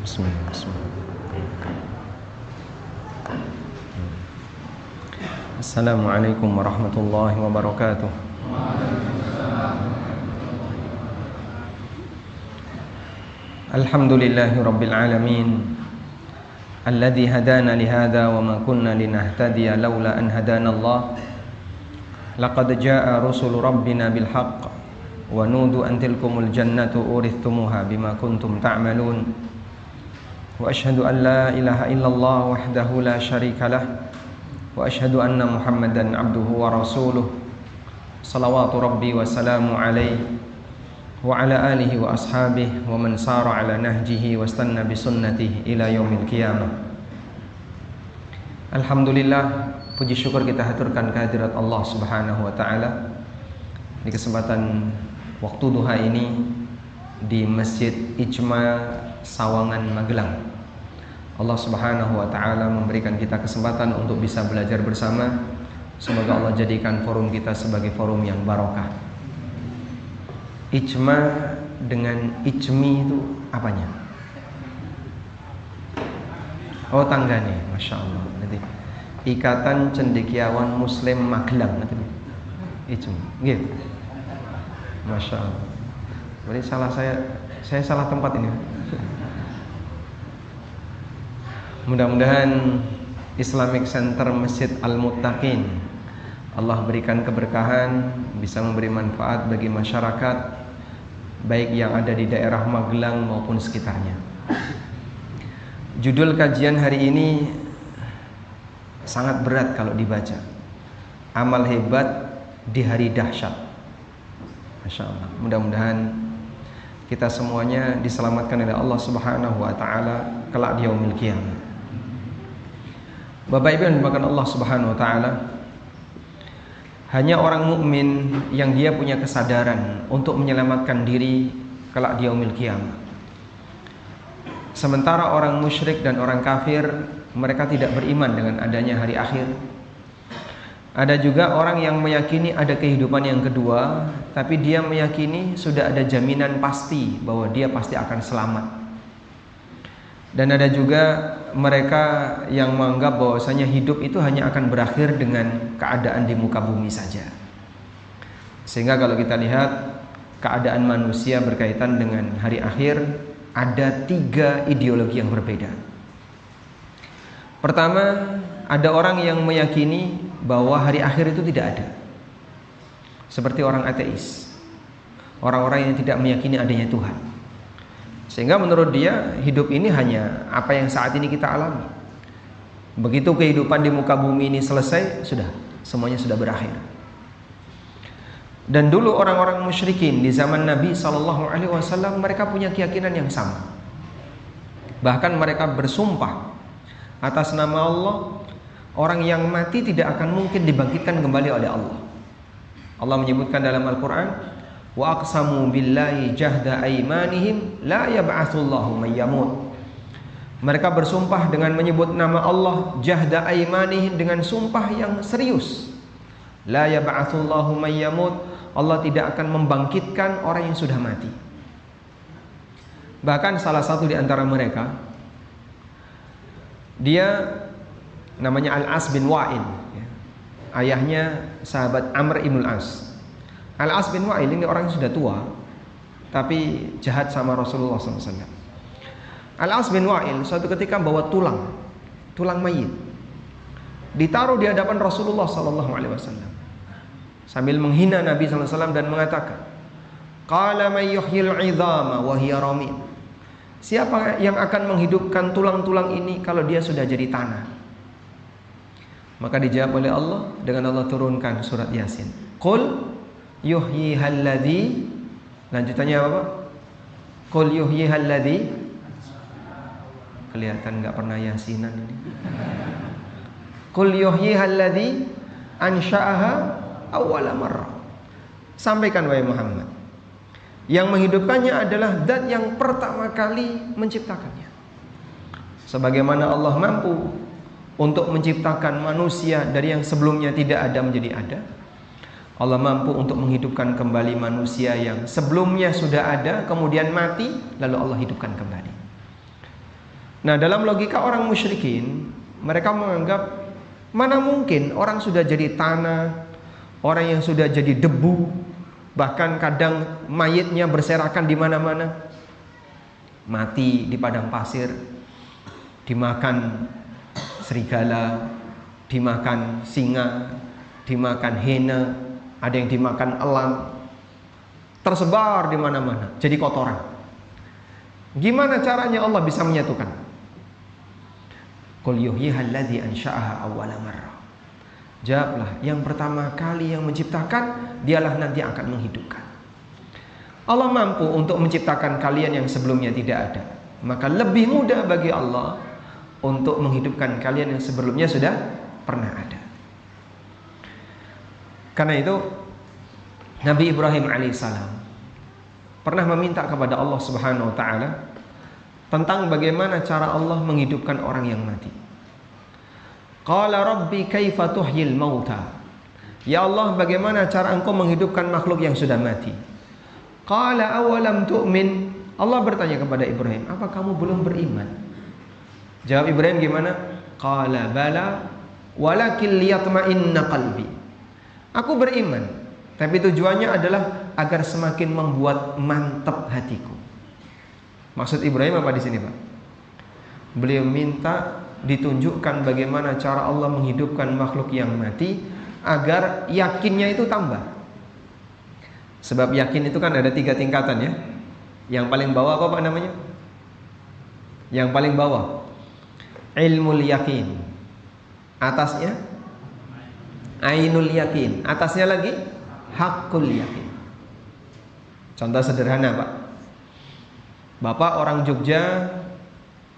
Bismillah, bismillah. Assalamualaikum warahmatullahi wabarakatuh. Alhamdulillahi rabbil alamin, alladzi hadana lihada wa ma kunna linahtadiya laula an hadana Allah. Laqad jaa rusulu rabbina bil haqq wa nudu an tilkumul jannatu urithumuha bima kuntum ta'malun. Wa ashhadu an la ilaha illallah wahdahu la syarika lah wa ashhadu anna Muhammadan abduhu wa rasuluh. Salawatu rabbi wa salamu alaihi wa ala alihi wa ashabihi wa man sara ala nahjihi wa istanna bi sunnatihi ila yaumil qiyamah. Alhamdulillah, puji syukur kita haturkan kehadirat Allah Subhanahu wa taala di kesempatan waktu duha ini di Masjid Ijma Sawangan Magelang. Allah Subhanahu wa taala memberikan kita kesempatan untuk bisa belajar bersama. Semoga Allah jadikan forum kita sebagai forum yang barokah. Ijma dengan ijmi itu apanya? Oh, tanggane, Masya Allah. Nanti Ikatan Cendekiawan Muslim Magelang nanti. Ijmi, gitu. Masya Allah. Berarti saya salah tempat ini. Mudah-mudahan Islamic Center Masjid Al-Muttaqin Allah berikan keberkahan, bisa memberi manfaat bagi masyarakat baik yang ada di daerah Magelang maupun sekitarnya. Judul kajian hari ini sangat berat kalau dibaca. Amal hebat di hari dahsyat. Masya Allah. Mudah-mudahan kita semuanya diselamatkan oleh Allah Subhanahu wa taala kelak di yaumil qiyamah. Bapak Ibu yang dimakan Allah Subhanahu wa taala, hanya orang mukmin yang dia punya kesadaran untuk menyelamatkan diri kelak di yaumil qiyamah. Sementara orang musyrik dan orang kafir, mereka tidak beriman dengan adanya hari akhir. Ada juga orang yang meyakini ada kehidupan yang kedua, tapi dia meyakini sudah ada jaminan pasti bahwa dia pasti akan selamat. Dan ada juga mereka yang menganggap bahwasanya hidup itu hanya akan berakhir dengan keadaan di muka bumi saja. Sehingga kalau kita lihat keadaan manusia berkaitan dengan hari akhir, ada 3 ideologi yang berbeda. Pertama, ada orang yang meyakini bahwa hari akhir itu tidak ada. Seperti orang ateis, orang-orang yang tidak meyakini adanya Tuhan. Sehingga menurut dia hidup ini hanya apa yang saat ini kita alami. Begitu kehidupan di muka bumi ini selesai, sudah, semuanya sudah berakhir. Dan dulu orang-orang musyrikin di zaman Nabi SAW, mereka punya keyakinan yang sama. Bahkan mereka bersumpah atas nama Allah, orang yang mati tidak akan mungkin dibangkitkan kembali oleh Allah. Allah menyebutkan dalam Al-Quran, wa aqsamu billahi jahda aymanihim la yab'atsullahu may yamut. Mereka bersumpah dengan menyebut nama Allah, jahda aymanihim, dengan sumpah yang serius. La yab'atsullahu may yamut, Allah tidak akan membangkitkan orang yang sudah mati. Bahkan salah satu di antara mereka, dia namanya Al-As bin Wa'il, ayahnya sahabat Amr ibn Al-As. Al-As bin Wa'il ini orang yang sudah tua, tapi jahat sama Rasulullah SAW. Al-As bin Wa'il suatu ketika bawa tulang mayit, ditaruh di hadapan Rasulullah SAW, sambil menghina Nabi SAW dan mengatakan, qala may yuhyil 'idhama wa hiya ramim. Siapa yang akan menghidupkan tulang-tulang ini kalau dia sudah jadi tanah? Maka dijawab oleh Allah dengan Allah turunkan surat Yasin. Qul yuhyihal ladzi, lanjutannya apa? Qul yuhyihal ladzi. Kelihatan enggak pernah yasinan ini. Qul yuhyihal ladzi ansha'aha awwala marrah. Sampaikan wahai Muhammad, yang menghidupkannya adalah zat yang pertama kali menciptakannya. Sebagaimana Allah mampu untuk menciptakan manusia dari yang sebelumnya tidak ada menjadi ada, Allah mampu untuk menghidupkan kembali manusia yang sebelumnya sudah ada, kemudian mati, lalu Allah hidupkan kembali. Nah, dalam logika orang musyrikin, mereka menganggap mana mungkin orang sudah jadi tanah, orang yang sudah jadi debu, bahkan kadang mayitnya berserakan di mana-mana, mati di padang pasir, dimakan serigala, dimakan singa, dimakan hiena, ada yang dimakan elang, tersebar di mana-mana, jadi kotoran. Gimana caranya Allah bisa menyatukan? Qul yuhyihal ladzi ansha'aha awwala marrah. Jawablah, yang pertama kali yang menciptakan, dialah nanti akan menghidupkan. Allah mampu untuk menciptakan kalian yang sebelumnya tidak ada. Maka lebih mudah bagi Allah untuk menghidupkan kalian yang sebelumnya sudah pernah ada. Karena itu Nabi Ibrahim alaihissalam pernah meminta kepada Allah Subhanahu wa taala tentang bagaimana cara Allah menghidupkan orang yang mati. Qala rabbi kaifa tuhyil mauta. Ya Allah, bagaimana cara engkau menghidupkan makhluk yang sudah mati? Qala awalam tu'min. Allah bertanya kepada Ibrahim, apa kamu belum beriman? Jawab Ibrahim gimana? Qala bala walakin liyatma'inna qalbi. Aku beriman, tapi tujuannya adalah agar semakin membuat mantap hatiku. Maksud Ibrahim apa di sini, Pak? Beliau minta ditunjukkan bagaimana cara Allah menghidupkan makhluk yang mati agar yakinnya itu tambah. Sebab yakin itu kan ada 3 tingkatan ya. Yang paling bawah apa Pak namanya? Yang paling bawah ilmul yakin. Atasnya ainul yakin. Atasnya lagi hakul yakin. Contoh sederhana, Pak. Bapak orang Jogja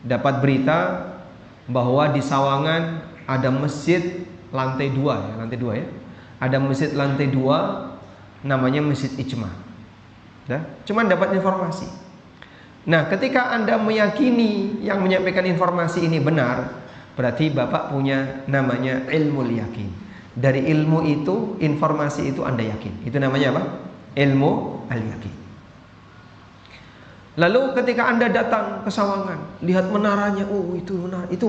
dapat berita bahwa di Sawangan ada masjid lantai 2 ya, lantai 2 ya. Ada masjid lantai 2 namanya Masjid Ijma. Cuman dapat informasi. Nah, ketika Anda meyakini yang menyampaikan informasi ini benar, berarti Bapak punya namanya ilmul yakin. Dari ilmu itu, informasi itu Anda yakin. Itu namanya apa? Ilmu al-yakin. Lalu ketika Anda datang ke Sawangan, lihat menaranya, oh itu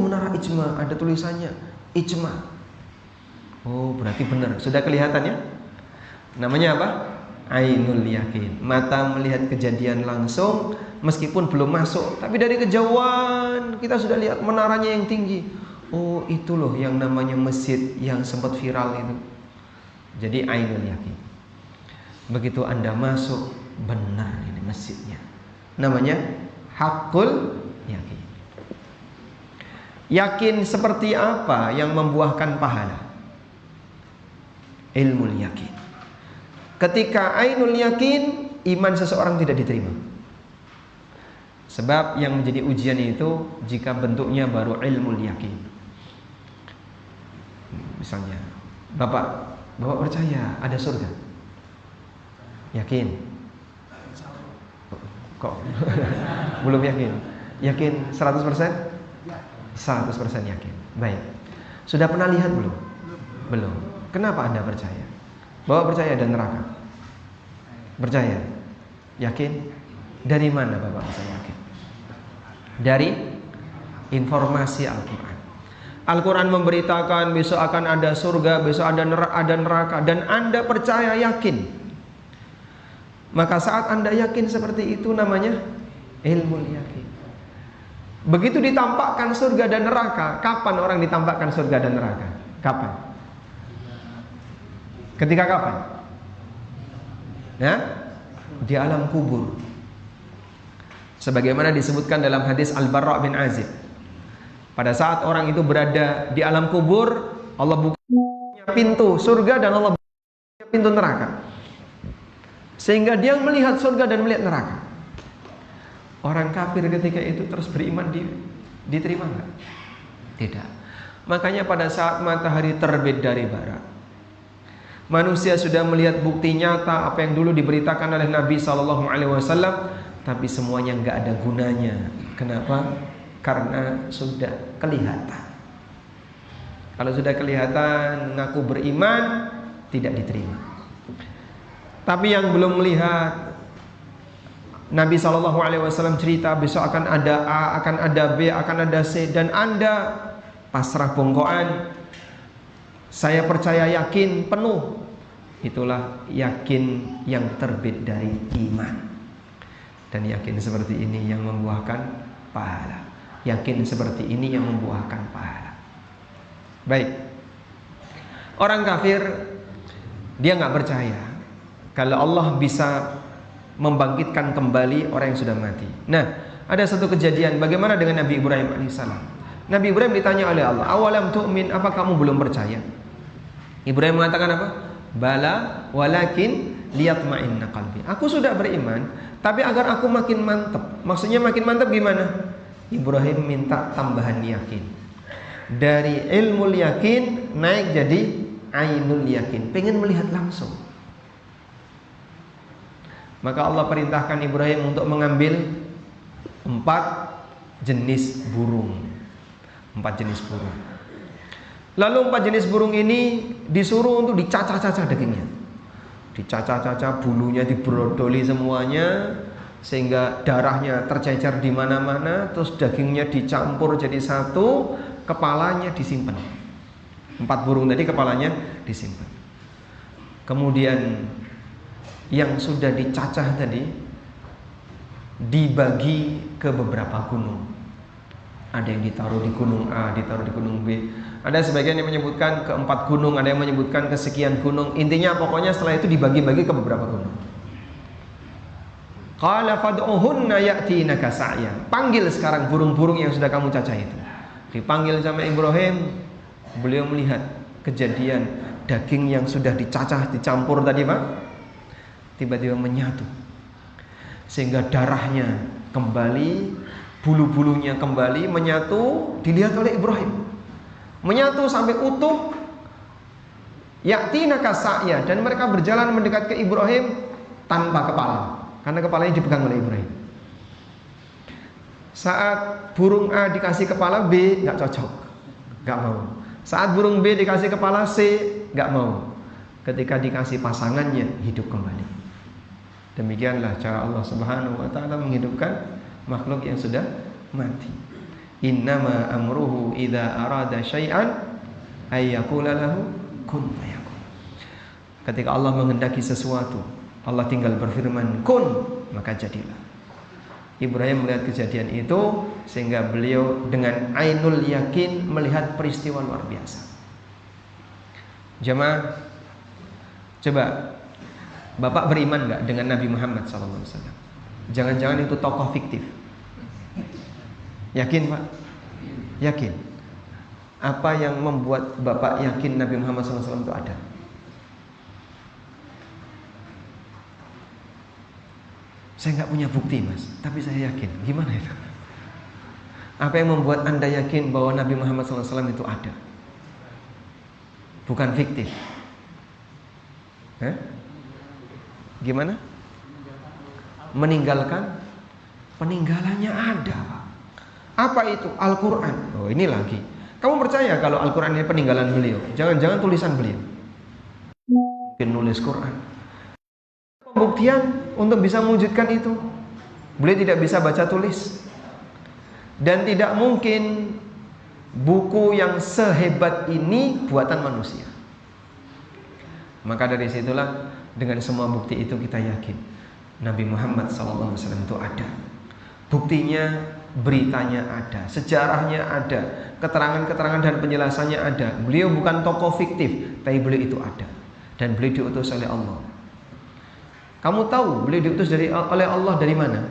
menara Ijma, ada tulisannya Ijma. Oh, berarti benar, sudah kelihatan ya? Namanya apa? Ainul yakin. Mata melihat kejadian langsung meskipun belum masuk, tapi dari kejauhan kita sudah lihat menaranya yang tinggi. Oh, itu loh yang namanya masjid yang sempat viral itu. Jadi ainul yakin. Begitu Anda masuk, benar ini masjidnya. Namanya hakul yakin. Yakin seperti apa yang membuahkan pahala? Ilmul yakin. Ketika ainul yakin, iman seseorang tidak diterima. Sebab yang menjadi ujian itu jika bentuknya baru ilmul yakin. Misalnya, Bapak percaya ada surga? Yakin? Kok belum yakin? Yakin 100%? 100% yakin. Baik. Sudah pernah lihat belum? Belum. Kenapa Anda percaya? Bapak percaya ada neraka? Percaya? Yakin? Dari mana Bapak bisa yakin? Dari informasi Al-Quran. Al-Quran memberitakan besok akan ada surga, besok ada neraka, dan Anda percaya, yakin. Maka saat Anda yakin seperti itu namanya ilmu yakin. Begitu ditampakkan surga dan neraka, kapan orang ditampakkan surga dan neraka? Kapan? Ketika kapan? Nah, di alam kubur. Sebagaimana disebutkan dalam hadis Al-Barra bin Azib. Pada saat orang itu berada di alam kubur, Allah buka pintu surga dan Allah buka pintu neraka. Sehingga dia melihat surga dan melihat neraka. Orang kafir ketika itu terus beriman diterima enggak? Tidak. Makanya pada saat matahari terbit dari barat, manusia sudah melihat bukti nyata apa yang dulu diberitakan oleh Nabi SAW, tapi semuanya enggak ada gunanya. Kenapa? Karena sudah kelihatan. Kalau sudah kelihatan ngaku beriman, tidak diterima. Tapi yang belum melihat Nabi SAW cerita besok akan ada A, akan ada B, akan ada C, dan Anda pasrah bongkoan. Saya percaya, yakin penuh. Itulah yakin yang terbit dari iman. Dan yakin seperti ini yang membuahkan pahala. Yakin seperti ini yang membuahkan pahala. Baik. Orang kafir, dia nggak percaya kalau Allah bisa membangkitkan kembali orang yang sudah mati. Nah, ada satu kejadian. Bagaimana dengan Nabi Ibrahim alaihissalam? Nabi Ibrahim ditanya oleh Allah, awalam tu'min, apa kamu belum percaya? Ibrahim mengatakan apa? Bala walakin liyatma'inna qalbi. Aku sudah beriman, tapi agar aku makin mantap. Maksudnya makin mantap gimana? Ibrahim minta tambahan yakin. Dari ilmu yakin naik jadi ainul yakin. Pengen melihat langsung. Maka Allah perintahkan Ibrahim untuk mengambil 4 jenis burung. 4 jenis burung. Lalu 4 jenis burung ini disuruh untuk dicacah-cacah dagingnya. Dicacah-cacah, bulunya dibrodoli semuanya, sehingga darahnya tercecer di mana-mana, terus dagingnya dicampur jadi satu, kepalanya disimpan. 4 burung tadi kepalanya disimpan. Kemudian yang sudah dicacah tadi dibagi ke beberapa gunung. Ada yang ditaruh di gunung A, ditaruh di gunung B. Ada sebagian yang menyebutkan ke 4 gunung, ada yang menyebutkan ke sekian gunung. Intinya pokoknya setelah itu dibagi-bagi ke beberapa gunung. Qala fad'uhunna ya'tinaka sa'ya. Panggil sekarang burung-burung yang sudah kamu cacah itu. Dipanggil sama Ibrahim, beliau melihat kejadian daging yang sudah dicacah, dicampur tadi, Pak, tiba-tiba menyatu, sehingga darahnya kembali, bulu-bulunya kembali menyatu. Dilihat oleh Ibrahim, menyatu sampai utuh. Ya'tinaka sa'ya, dan mereka berjalan mendekat ke Ibrahim tanpa kepala, karena kepalanya dipegang oleh Ibrahim. Saat burung A dikasih kepala, B nggak cocok, nggak mau. Saat burung B dikasih kepala, C nggak mau. Ketika dikasih pasangannya, hidup kembali. Demikianlah cara Allah Subhanahu wa ta'ala menghidupkan makhluk yang sudah mati. Innama amruhu idza arada syai'an ay yaqula lahu kun fayakun. Ketika Allah menghendaki sesuatu, Allah tinggal berfirman kun, maka jadilah. Ibrahim melihat kejadian itu sehingga beliau dengan ainul yakin melihat peristiwa luar biasa. Jemaah, coba Bapak beriman nggak dengan Nabi Muhammad SAW? Jangan-jangan itu tokoh fiktif. Yakin, Pak? Yakin. Apa yang membuat Bapak yakin Nabi Muhammad SAW itu ada? Saya nggak punya bukti, Mas, tapi saya yakin. Gimana itu? Apa yang membuat Anda yakin bahwa Nabi Muhammad SAW itu ada? Bukan fiktif. Gimana? Meninggalkan? Peninggalannya ada. Apa itu? Al-Quran. Oh, ini lagi. Kamu percaya kalau Al-Quran ini peninggalan beliau? Jangan-jangan tulisan beliau. Mungkin nulis Quran. Pembuktian untuk bisa mewujudkan itu, beliau tidak bisa baca tulis. Dan tidak mungkin buku yang sehebat ini buatan manusia. Maka dari situlah, dengan semua bukti itu kita yakin Nabi Muhammad SAW itu ada. Buktinya, beritanya ada, sejarahnya ada, keterangan-keterangan dan penjelasannya ada. Beliau bukan tokoh fiktif, tapi beliau itu ada. Dan beliau diutus oleh Allah. Kamu tahu beliau diutus oleh Allah dari mana?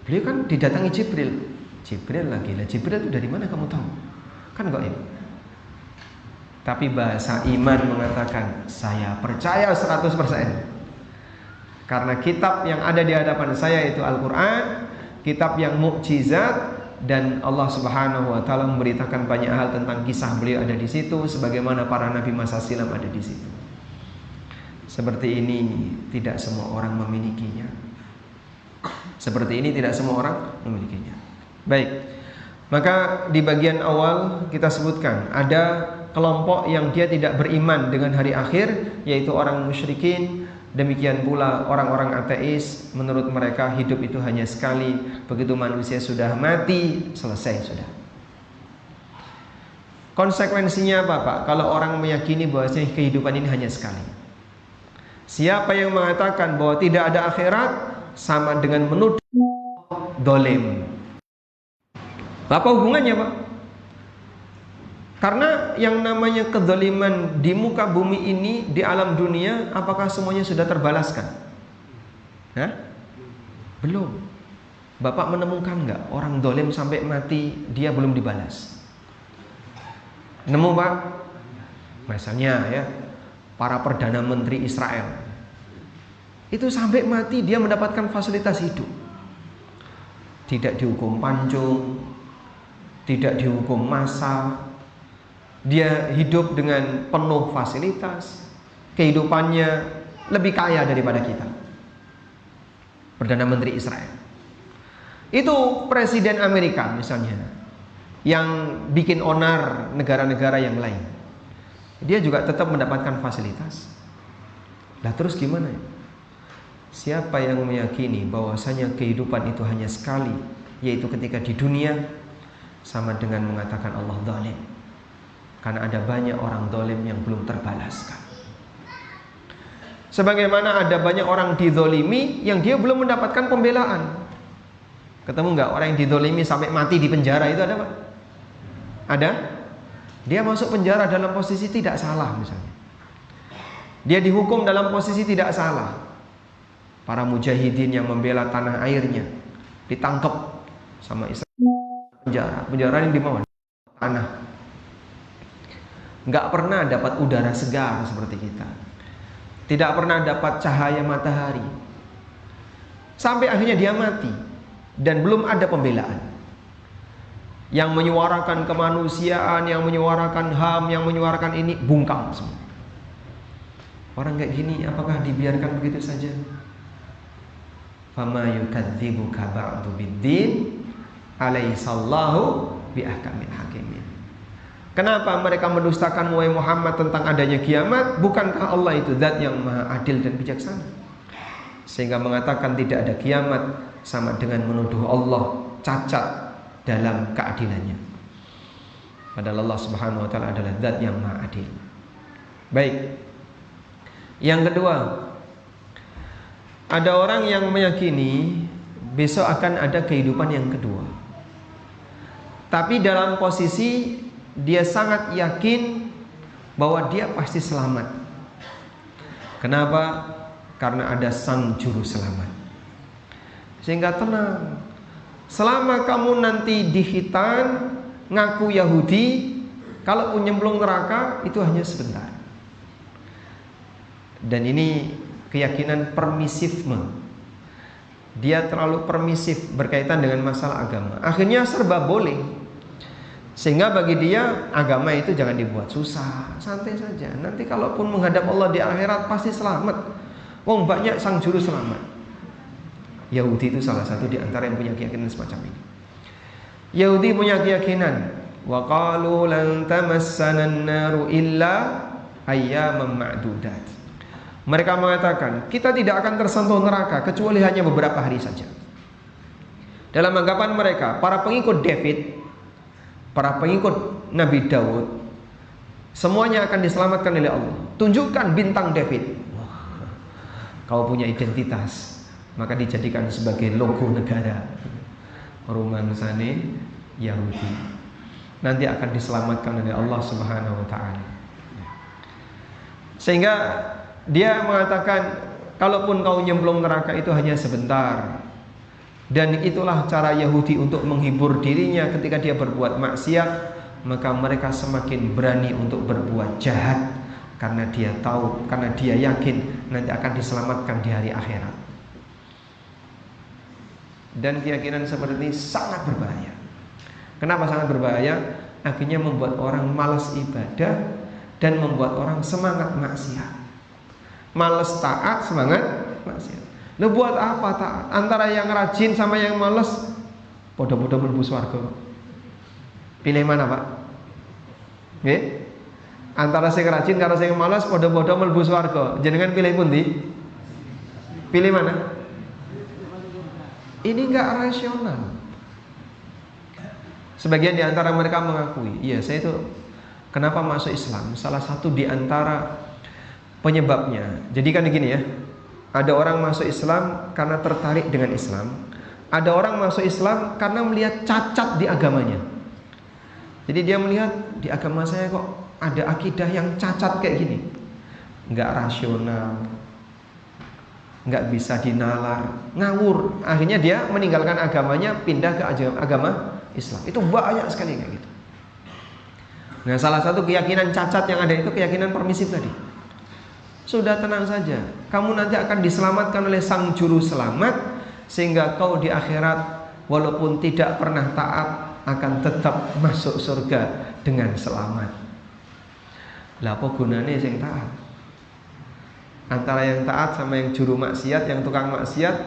Beliau kan didatangi Jibril. Jibril lagi lah, Jibril itu dari mana kamu tahu? Kan gaib. Tapi bahasa iman mengatakan saya percaya 100%. Karena kitab yang ada di hadapan saya itu Al-Quran, kitab yang mukjizat, dan Allah Subhanahu wa ta'ala memberitakan banyak hal tentang kisah beliau ada di situ, sebagaimana para nabi masa silam ada di situ. Seperti ini tidak semua orang memilikinya. Seperti ini tidak semua orang memilikinya. Baik. Maka di bagian awal kita sebutkan ada kelompok yang dia tidak beriman dengan hari akhir, yaitu orang musyrikin, Demikian pula orang-orang ateis, menurut mereka hidup itu hanya sekali. Begitu manusia sudah mati, selesai sudah. Konsekuensinya apa Pak? Kalau orang meyakini bahwasanya kehidupan ini hanya sekali. Siapa yang mengatakan bahwa tidak ada akhirat, sama dengan menuduh dolim. Apa hubungannya Pak? Karena yang namanya kezaliman di muka bumi ini, di alam dunia, apakah semuanya sudah terbalaskan? Hah? Belum. Bapak menemukan nggak orang dolim sampai mati dia belum dibalas? Nemu Pak? Misalnya ya, para perdana menteri Israel itu sampai mati dia mendapatkan fasilitas hidup, tidak dihukum pancung, tidak dihukum massa. Dia hidup dengan penuh fasilitas, kehidupannya lebih kaya daripada kita. Perdana Menteri Israel. Itu Presiden Amerika misalnya, yang bikin onar negara-negara yang lain. Dia juga tetap mendapatkan fasilitas. Lah terus gimana? Siapa yang meyakini bahwasanya kehidupan itu hanya sekali, yaitu ketika di dunia, sama dengan mengatakan Allah zalim. Karena ada banyak orang zalim yang belum terbalaskan. Sebagaimana ada banyak orang dizolimi yang dia belum mendapatkan pembelaan. Ketemu nggak orang yang dizolimi sampai mati di penjara itu ada Pak? Ada? Dia masuk penjara dalam posisi tidak salah misalnya. Dia dihukum dalam posisi tidak salah. Para mujahidin yang membela tanah airnya ditangkap sama Israel. Penjara yang di mana? Tanah. Nggak pernah dapat udara segar seperti kita, tidak pernah dapat cahaya matahari, sampai akhirnya dia mati dan belum ada pembelaan. Yang menyuarakan kemanusiaan, yang menyuarakan HAM, yang menyuarakan ini bungkam semua. Orang kayak gini apakah dibiarkan begitu saja? Fama yukadzibuka ba'du biddin alaihissallahu biahkamil hakimin. Kenapa mereka mendustakan wahai Muhammad tentang adanya kiamat? Bukankah Allah itu zat yang maha adil dan bijaksana? Sehingga mengatakan tidak ada kiamat sama dengan menuduh Allah cacat dalam keadilannya. Padahal Allah Subhanahu wa taala adalah zat yang maha adil. Baik. Yang kedua, ada orang yang meyakini besok akan ada kehidupan yang kedua. Tapi dalam posisi dia sangat yakin bahwa dia pasti selamat. Kenapa? Karena ada sang juru selamat. Sehingga tenang. Selama kamu nanti dihitan ngaku Yahudi, kalau nyemplung neraka itu hanya sebentar. Dan ini keyakinan permisifme. Dia terlalu permisif berkaitan dengan masalah agama. Akhirnya serba boleh. Sehingga bagi dia agama itu jangan dibuat susah, santai saja. Nanti kalaupun menghadap Allah di akhirat pasti selamat. Wong banyak sang juru selamat. Yahudi itu salah satu di antara yang punya keyakinan semacam ini. Yahudi punya keyakinan, wa qalu lan tamassana an-naru illa ayyaman ma'dudat. Mereka mengatakan, kita tidak akan tersentuh neraka kecuali hanya beberapa hari saja. Dalam anggapan mereka, para pengikut David, para pengikut Nabi Daud, semuanya akan diselamatkan oleh Allah. Tunjukkan bintang David. Wah, kau punya identitas, maka dijadikan sebagai logo negara. Rumangsane Yahudi nanti akan diselamatkan oleh Allah Subhanahu wa taala. Sehingga dia mengatakan, kalaupun kau nyemplung neraka itu hanya sebentar. Dan itulah cara Yahudi untuk menghibur dirinya ketika dia berbuat maksiat. Maka mereka semakin berani untuk berbuat jahat, karena dia tahu, karena dia yakin nanti akan diselamatkan di hari akhirat. Dan keyakinan seperti ini sangat berbahaya. Kenapa sangat berbahaya? Akhirnya membuat orang malas ibadah dan membuat orang semangat maksiat. Malas taat, semangat maksiat. Lu buat apa taat? Antara yang rajin sama yang malas, podo-podo mlebu swarga. Pilih mana, Pak? Nggih? Antara sing rajin karo sing malas, podo-podo mlebu swarga. Jenengan pilih pundi? Pilih mana? Ini nggak rasional. Sebagian di antara mereka mengakui, iya saya itu kenapa masuk Islam? Salah satu di antara penyebabnya. Jadi kan gini ya, ada orang masuk Islam karena tertarik dengan Islam. Ada orang masuk Islam karena melihat cacat di agamanya. Jadi dia melihat di agama saya kok ada akidah yang cacat kayak gini, nggak rasional, nggak bisa dinalar, ngawur. Akhirnya dia meninggalkan agamanya, pindah ke agama Islam. Itu banyak sekali kayak gitu. Nah, salah satu keyakinan cacat yang ada itu keyakinan permisif tadi. Sudah tenang saja, kamu nanti akan diselamatkan oleh Sang Juru Selamat, sehingga kau di akhirat walaupun tidak pernah taat akan tetap masuk surga dengan selamat. Lah apa gunanya yang taat? Antara yang taat sama yang juru maksiat, yang tukang maksiat,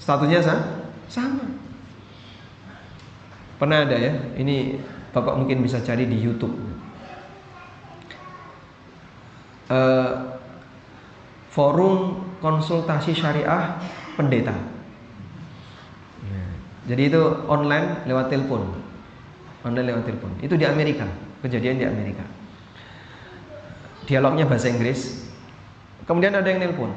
statusnya sama. Pernah ada ya, ini Bapak mungkin bisa cari di YouTube. Forum konsultasi syariah pendeta. Jadi itu online lewat telepon. Itu di Amerika, kejadian di Amerika. Dialognya bahasa Inggris. Kemudian ada yang nelpon.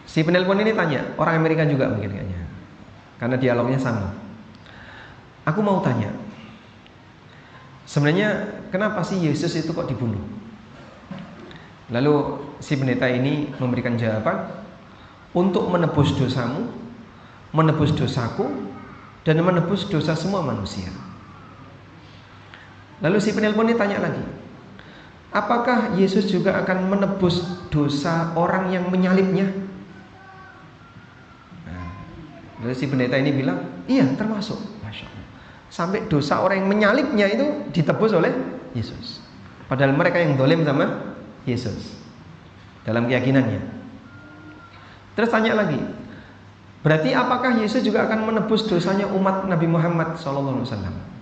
Si penelpon ini tanya, orang Amerika juga mungkin kayaknya, karena dialognya sama. Aku mau tanya, sebenarnya kenapa sih Yesus itu kok dibunuh? Lalu si pendeta ini memberikan jawaban, untuk menebus dosamu, menebus dosaku, dan menebus dosa semua manusia. Lalu si penelpon ini tanya lagi, apakah Yesus juga akan menebus dosa orang yang menyalibnya? Lalu si pendeta ini bilang, iya termasuk. Masya Allah. Sampai dosa orang yang menyalibnya itu ditebus oleh Yesus. Padahal mereka yang dolim sama Yesus dalam keyakinannya. Terus tanya lagi, berarti apakah Yesus juga akan menebus dosanya umat Nabi Muhammad SAW?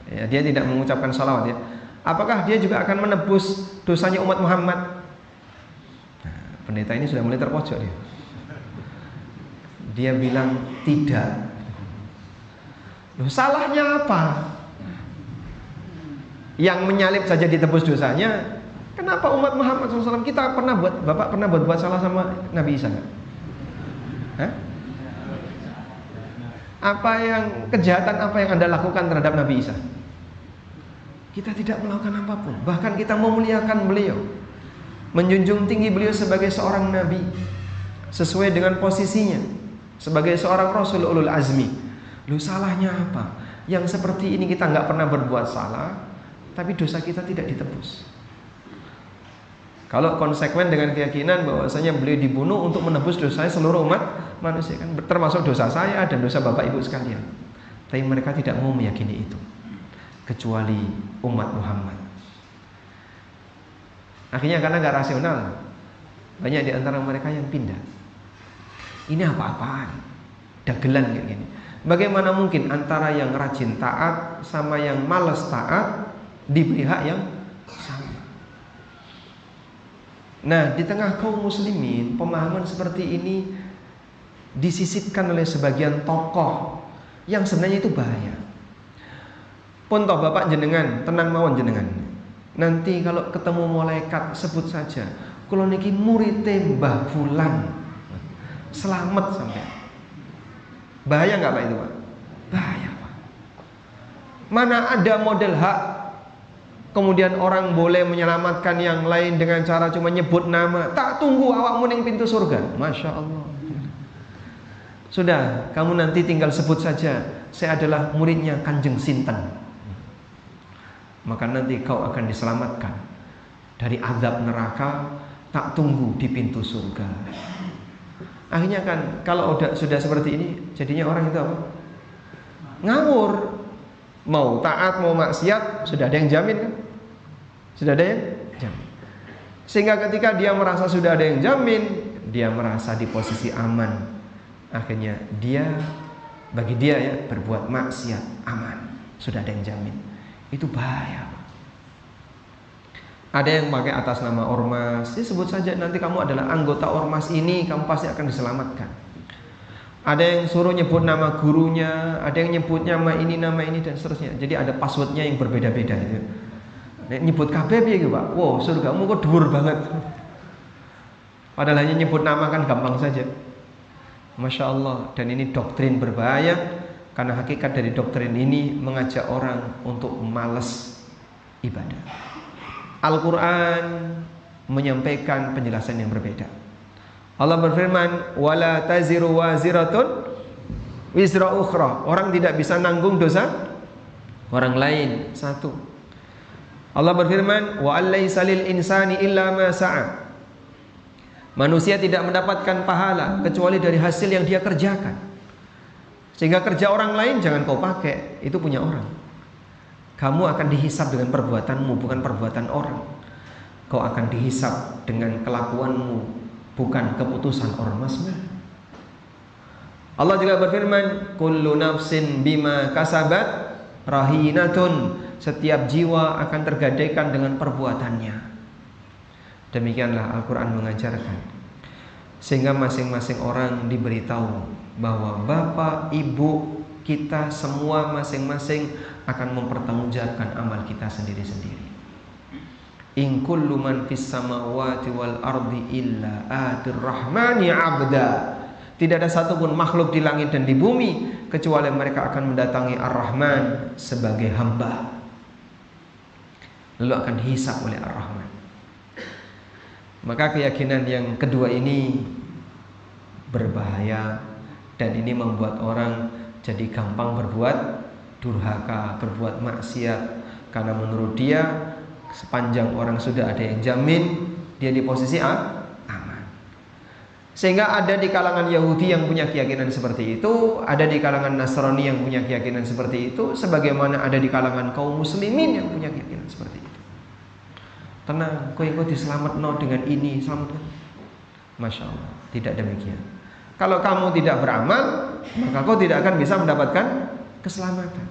Ya, dia tidak mengucapkan salawat ya. Apakah dia juga akan menebus dosanya umat Muhammad? Nah, pendeta ini sudah mulai terpojok dia. Dia bilang tidak. Loh, salahnya apa? Yang menyalib saja ditebus dosanya. Kenapa umat Muhammad SAW kita Bapak pernah buat salah sama Nabi Isa nggak? Hah? Kejahatan apa yang Anda lakukan terhadap Nabi Isa? Kita tidak melakukan apapun. Bahkan kita memuliakan beliau, menjunjung tinggi beliau sebagai seorang nabi, sesuai dengan posisinya sebagai seorang Rasul ulul azmi. Lu salahnya apa? Yang seperti ini kita nggak pernah berbuat salah, tapi dosa kita tidak ditebus. Kalau konsekuen dengan keyakinan bahwasanya beliau dibunuh untuk menebus dosa seluruh umat manusia, kan termasuk dosa saya dan dosa bapak ibu sekalian. Tapi mereka tidak mau meyakini itu, kecuali umat Muhammad. Akhirnya karena nggak rasional, banyak di antara mereka yang pindah. Ini apa-apaan? Dagelan kayak gini. Bagaimana mungkin antara yang rajin taat sama yang malas taat diberi hak yang sama? Nah, di tengah kaum muslimin, pemahaman seperti ini disisipkan oleh sebagian tokoh yang sebenarnya itu bahaya. Pun toh bapak jenengan, tenang mawon jenengan. Nanti kalau ketemu malaikat sebut saja, kula niki murite Mbah Fulan. Selamat sampai. Bahaya nggak Pak itu Pak? Bahaya Pak. Mana ada model hak, kemudian orang boleh menyelamatkan yang lain dengan cara cuma nyebut nama. Tak tunggu awakmu ning pintu surga. Masya Allah. Sudah, kamu nanti tinggal sebut saja, saya adalah muridnya Kanjeng Sinten. Maka nanti kau akan diselamatkan dari azab neraka. Tak tunggu di pintu surga. Akhirnya kan kalau sudah seperti ini, jadinya orang itu apa? Ngawur. Mau taat, mau maksiat, sudah ada yang jamin kan? Sudah ada yang jamin. Sehingga ketika dia merasa sudah ada yang jamin, dia merasa di posisi aman. Akhirnya bagi dia ya, berbuat maksiat aman. Sudah ada yang jamin. Itu bahaya. Ada yang pakai atas nama ormas, sebut saja nanti kamu adalah anggota ormas ini, kamu pasti akan diselamatkan. Ada yang suruh nyebut nama gurunya, ada yang nyebut nama ini dan seterusnya. Jadi ada passwordnya yang berbeda-beda gitu. Nyebut KB ya gitu Pak. Wow, surgamu kok dhuwur banget. Padahal hanya nyebut nama kan gampang saja. Masya Allah. Dan ini doktrin berbahaya, karena hakikat dari doktrin ini mengajak orang untuk malas ibadah. Al-Quran menyampaikan penjelasan yang berbeda. Allah berfirman, wala taziru waziratun wizra ukhra. Orang tidak bisa nanggung dosa orang lain. Satu. Allah berfirman, wa allaysa lil insani illa ma sa'a. Manusia tidak mendapatkan pahala kecuali dari hasil yang dia kerjakan. Sehingga kerja orang lain jangan kau pakai, itu punya orang. Kamu akan dihisab dengan perbuatanmu, bukan perbuatan orang. Kau akan dihisab dengan kelakuanmu, bukan keputusan ormasmu. Allah juga berfirman, kullu nafsin bima kasabat rahinatun. Setiap jiwa akan tergadaikan dengan perbuatannya. Demikianlah Al-Quran mengajarkan. Sehingga masing-masing orang diberitahu bahwa bapak, ibu, kita semua masing-masing akan mempertanggungjawabkan amal kita sendiri-sendiri. In kullu man fis samawati wal ardi illa atir rahmani abda. Tidak ada satupun makhluk di langit dan di bumi kecuali mereka akan mendatangi Ar-Rahman sebagai hamba. Lalu akan dihisab oleh Ar-Rahman. Maka keyakinan yang kedua ini berbahaya, dan ini membuat orang jadi gampang berbuat durhaka, berbuat maksiat, karena menurut dia sepanjang orang sudah ada yang jamin, dia di posisi aman. Sehingga ada di kalangan Yahudi yang punya keyakinan seperti itu, ada di kalangan Nasrani yang punya keyakinan seperti itu, sebagaimana ada di kalangan kaum muslimin yang punya keyakinan seperti itu. Tenang, kau diselamatno dengan ini, selamat. Masya Allah, tidak demikian. Kalau kamu tidak beramal, maka kau tidak akan bisa mendapatkan keselamatan.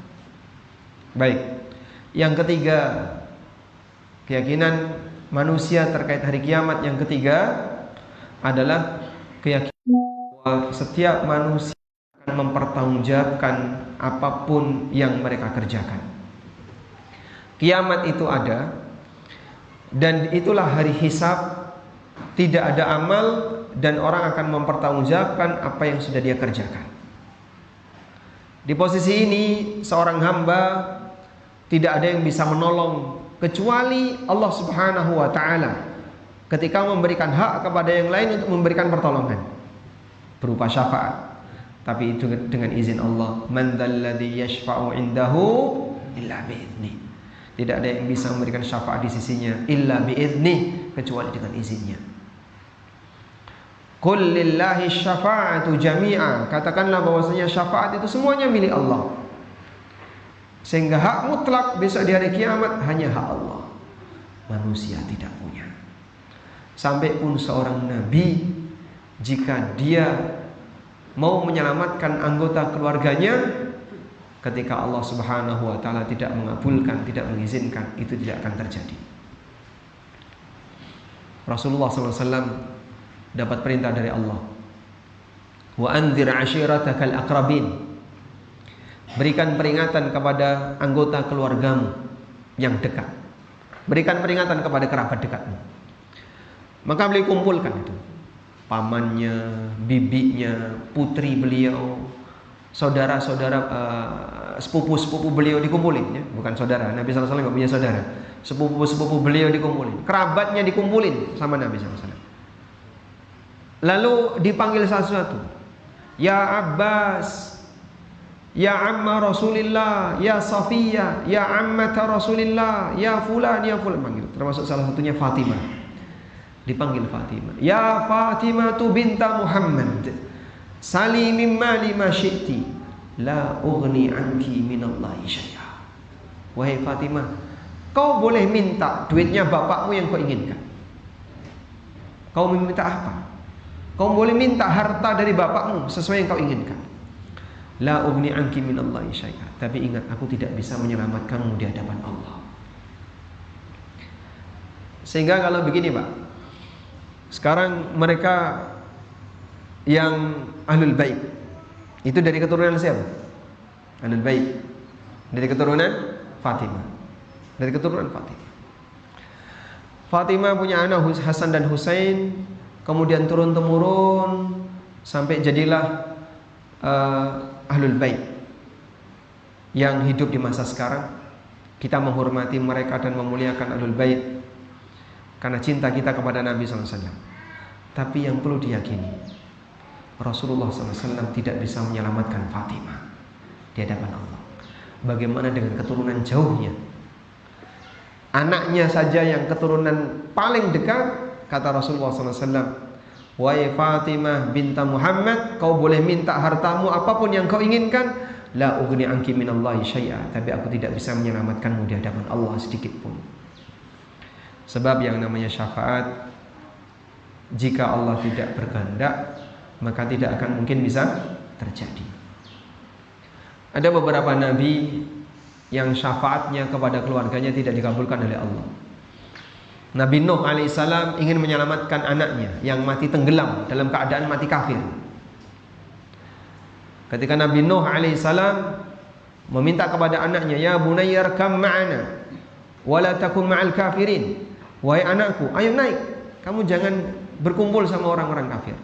Baik. Yang ketiga, keyakinan manusia terkait hari kiamat yang ketiga adalah keyakinan bahwa setiap manusia akan mempertanggungjawabkan apapun yang mereka kerjakan. Kiamat itu ada, dan itulah hari hisab. Tidak ada amal, dan orang akan mempertanggungjawabkan apa yang sudah dia kerjakan. Di posisi ini seorang hamba tidak ada yang bisa menolong kecuali Allah Subhanahu wa ta'ala ketika memberikan hak kepada yang lain untuk memberikan pertolongan berupa syafaat. Tapi itu dengan izin Allah. Man dzalladzi yashfa'u indahu illa bi'idznih. Tidak ada yang bisa memberikan syafaat di sisinya illa bi'idznih, kecuali dengan izinnya. Qul lillahi syafa'atu jami'a. Katakanlah bahwasanya syafaat itu semuanya milik Allah. Sehingga hak mutlak besok di hari kiamat hanya hak Allah. Manusia tidak punya. Sampai pun seorang nabi, jika dia mau menyelamatkan anggota keluarganya, ketika Allah Subhanahu wa ta'ala tidak mengabulkan, tidak mengizinkan, itu tidak akan terjadi. Rasulullah SAW dapat perintah dari Allah, wa anzir ashiratakal aqrabin. Berikan peringatan kepada anggota keluargamu yang dekat. Berikan peringatan kepada kerabat dekatmu. Maka beliau kumpulkan itu, pamannya, bibinya, putri beliau, saudara-saudara, sepupu-sepupu beliau dikumpulin, ya? Bukan saudara, Nabi SAW nggak punya saudara. Sepupu-sepupu beliau dikumpulin, kerabatnya dikumpulin sama Nabi SAW. Lalu dipanggil satu-satu. Ya Abbas, ya amma Rasulillah, ya Safiyah, ya ammata Rasulillah, ya fulan, ya fulan. Panggil. Termasuk salah satunya Fatimah. Dipanggil Fatimah. Ya Fatimah tu binta Muhammad, sali mimma lima syi'ti, la ughni anki minallahi syai'a. Wahai Fatimah, kau boleh minta duitnya bapakmu yang kau inginkan. Kau meminta apa? Kau boleh minta harta dari bapakmu sesuai yang kau inginkan. La ughni anki minallahi syai'a. Tapi ingat, aku tidak bisa menyelamatkanmu di hadapan Allah. Sehingga kalau begini Pak, sekarang mereka yang Ahlul Bait itu dari keturunan siapa? Ahlul Bait dari keturunan Fatimah. Dari keturunan Fatimah. Fatimah punya anak Hasan dan Husain, kemudian turun-temurun sampai jadilah Ahlul Bait yang hidup di masa sekarang. Kita menghormati mereka dan memuliakan Ahlul Bait karena cinta kita kepada Nabi SAW. Tapi yang perlu diyakini, Rasulullah SAW tidak bisa menyelamatkan Fatimah di hadapan Allah. Bagaimana dengan keturunan jauhnya? Anaknya saja yang keturunan paling dekat, kata Rasulullah SAW, wahai Fatimah binta Muhammad, kau boleh minta hartamu apapun yang kau inginkan, la ughni anki minallahi syai'a, tapi aku tidak bisa menyelamatkanmu di hadapan Allah sedikit pun. Sebab yang namanya syafaat, jika Allah tidak berkehendak, maka tidak akan mungkin bisa terjadi. Ada beberapa nabi yang syafaatnya kepada keluarganya tidak dikabulkan oleh Allah. Nabi Nuh alaihissalam ingin menyelamatkan anaknya yang mati tenggelam dalam keadaan mati kafir. Ketika Nabi Nuh alaihissalam meminta kepada anaknya, ya bunayya arkam ma'ana wa la takun ma'al kafirin. Wahai anakku, ayo naik, kamu jangan berkumpul sama orang-orang kafir.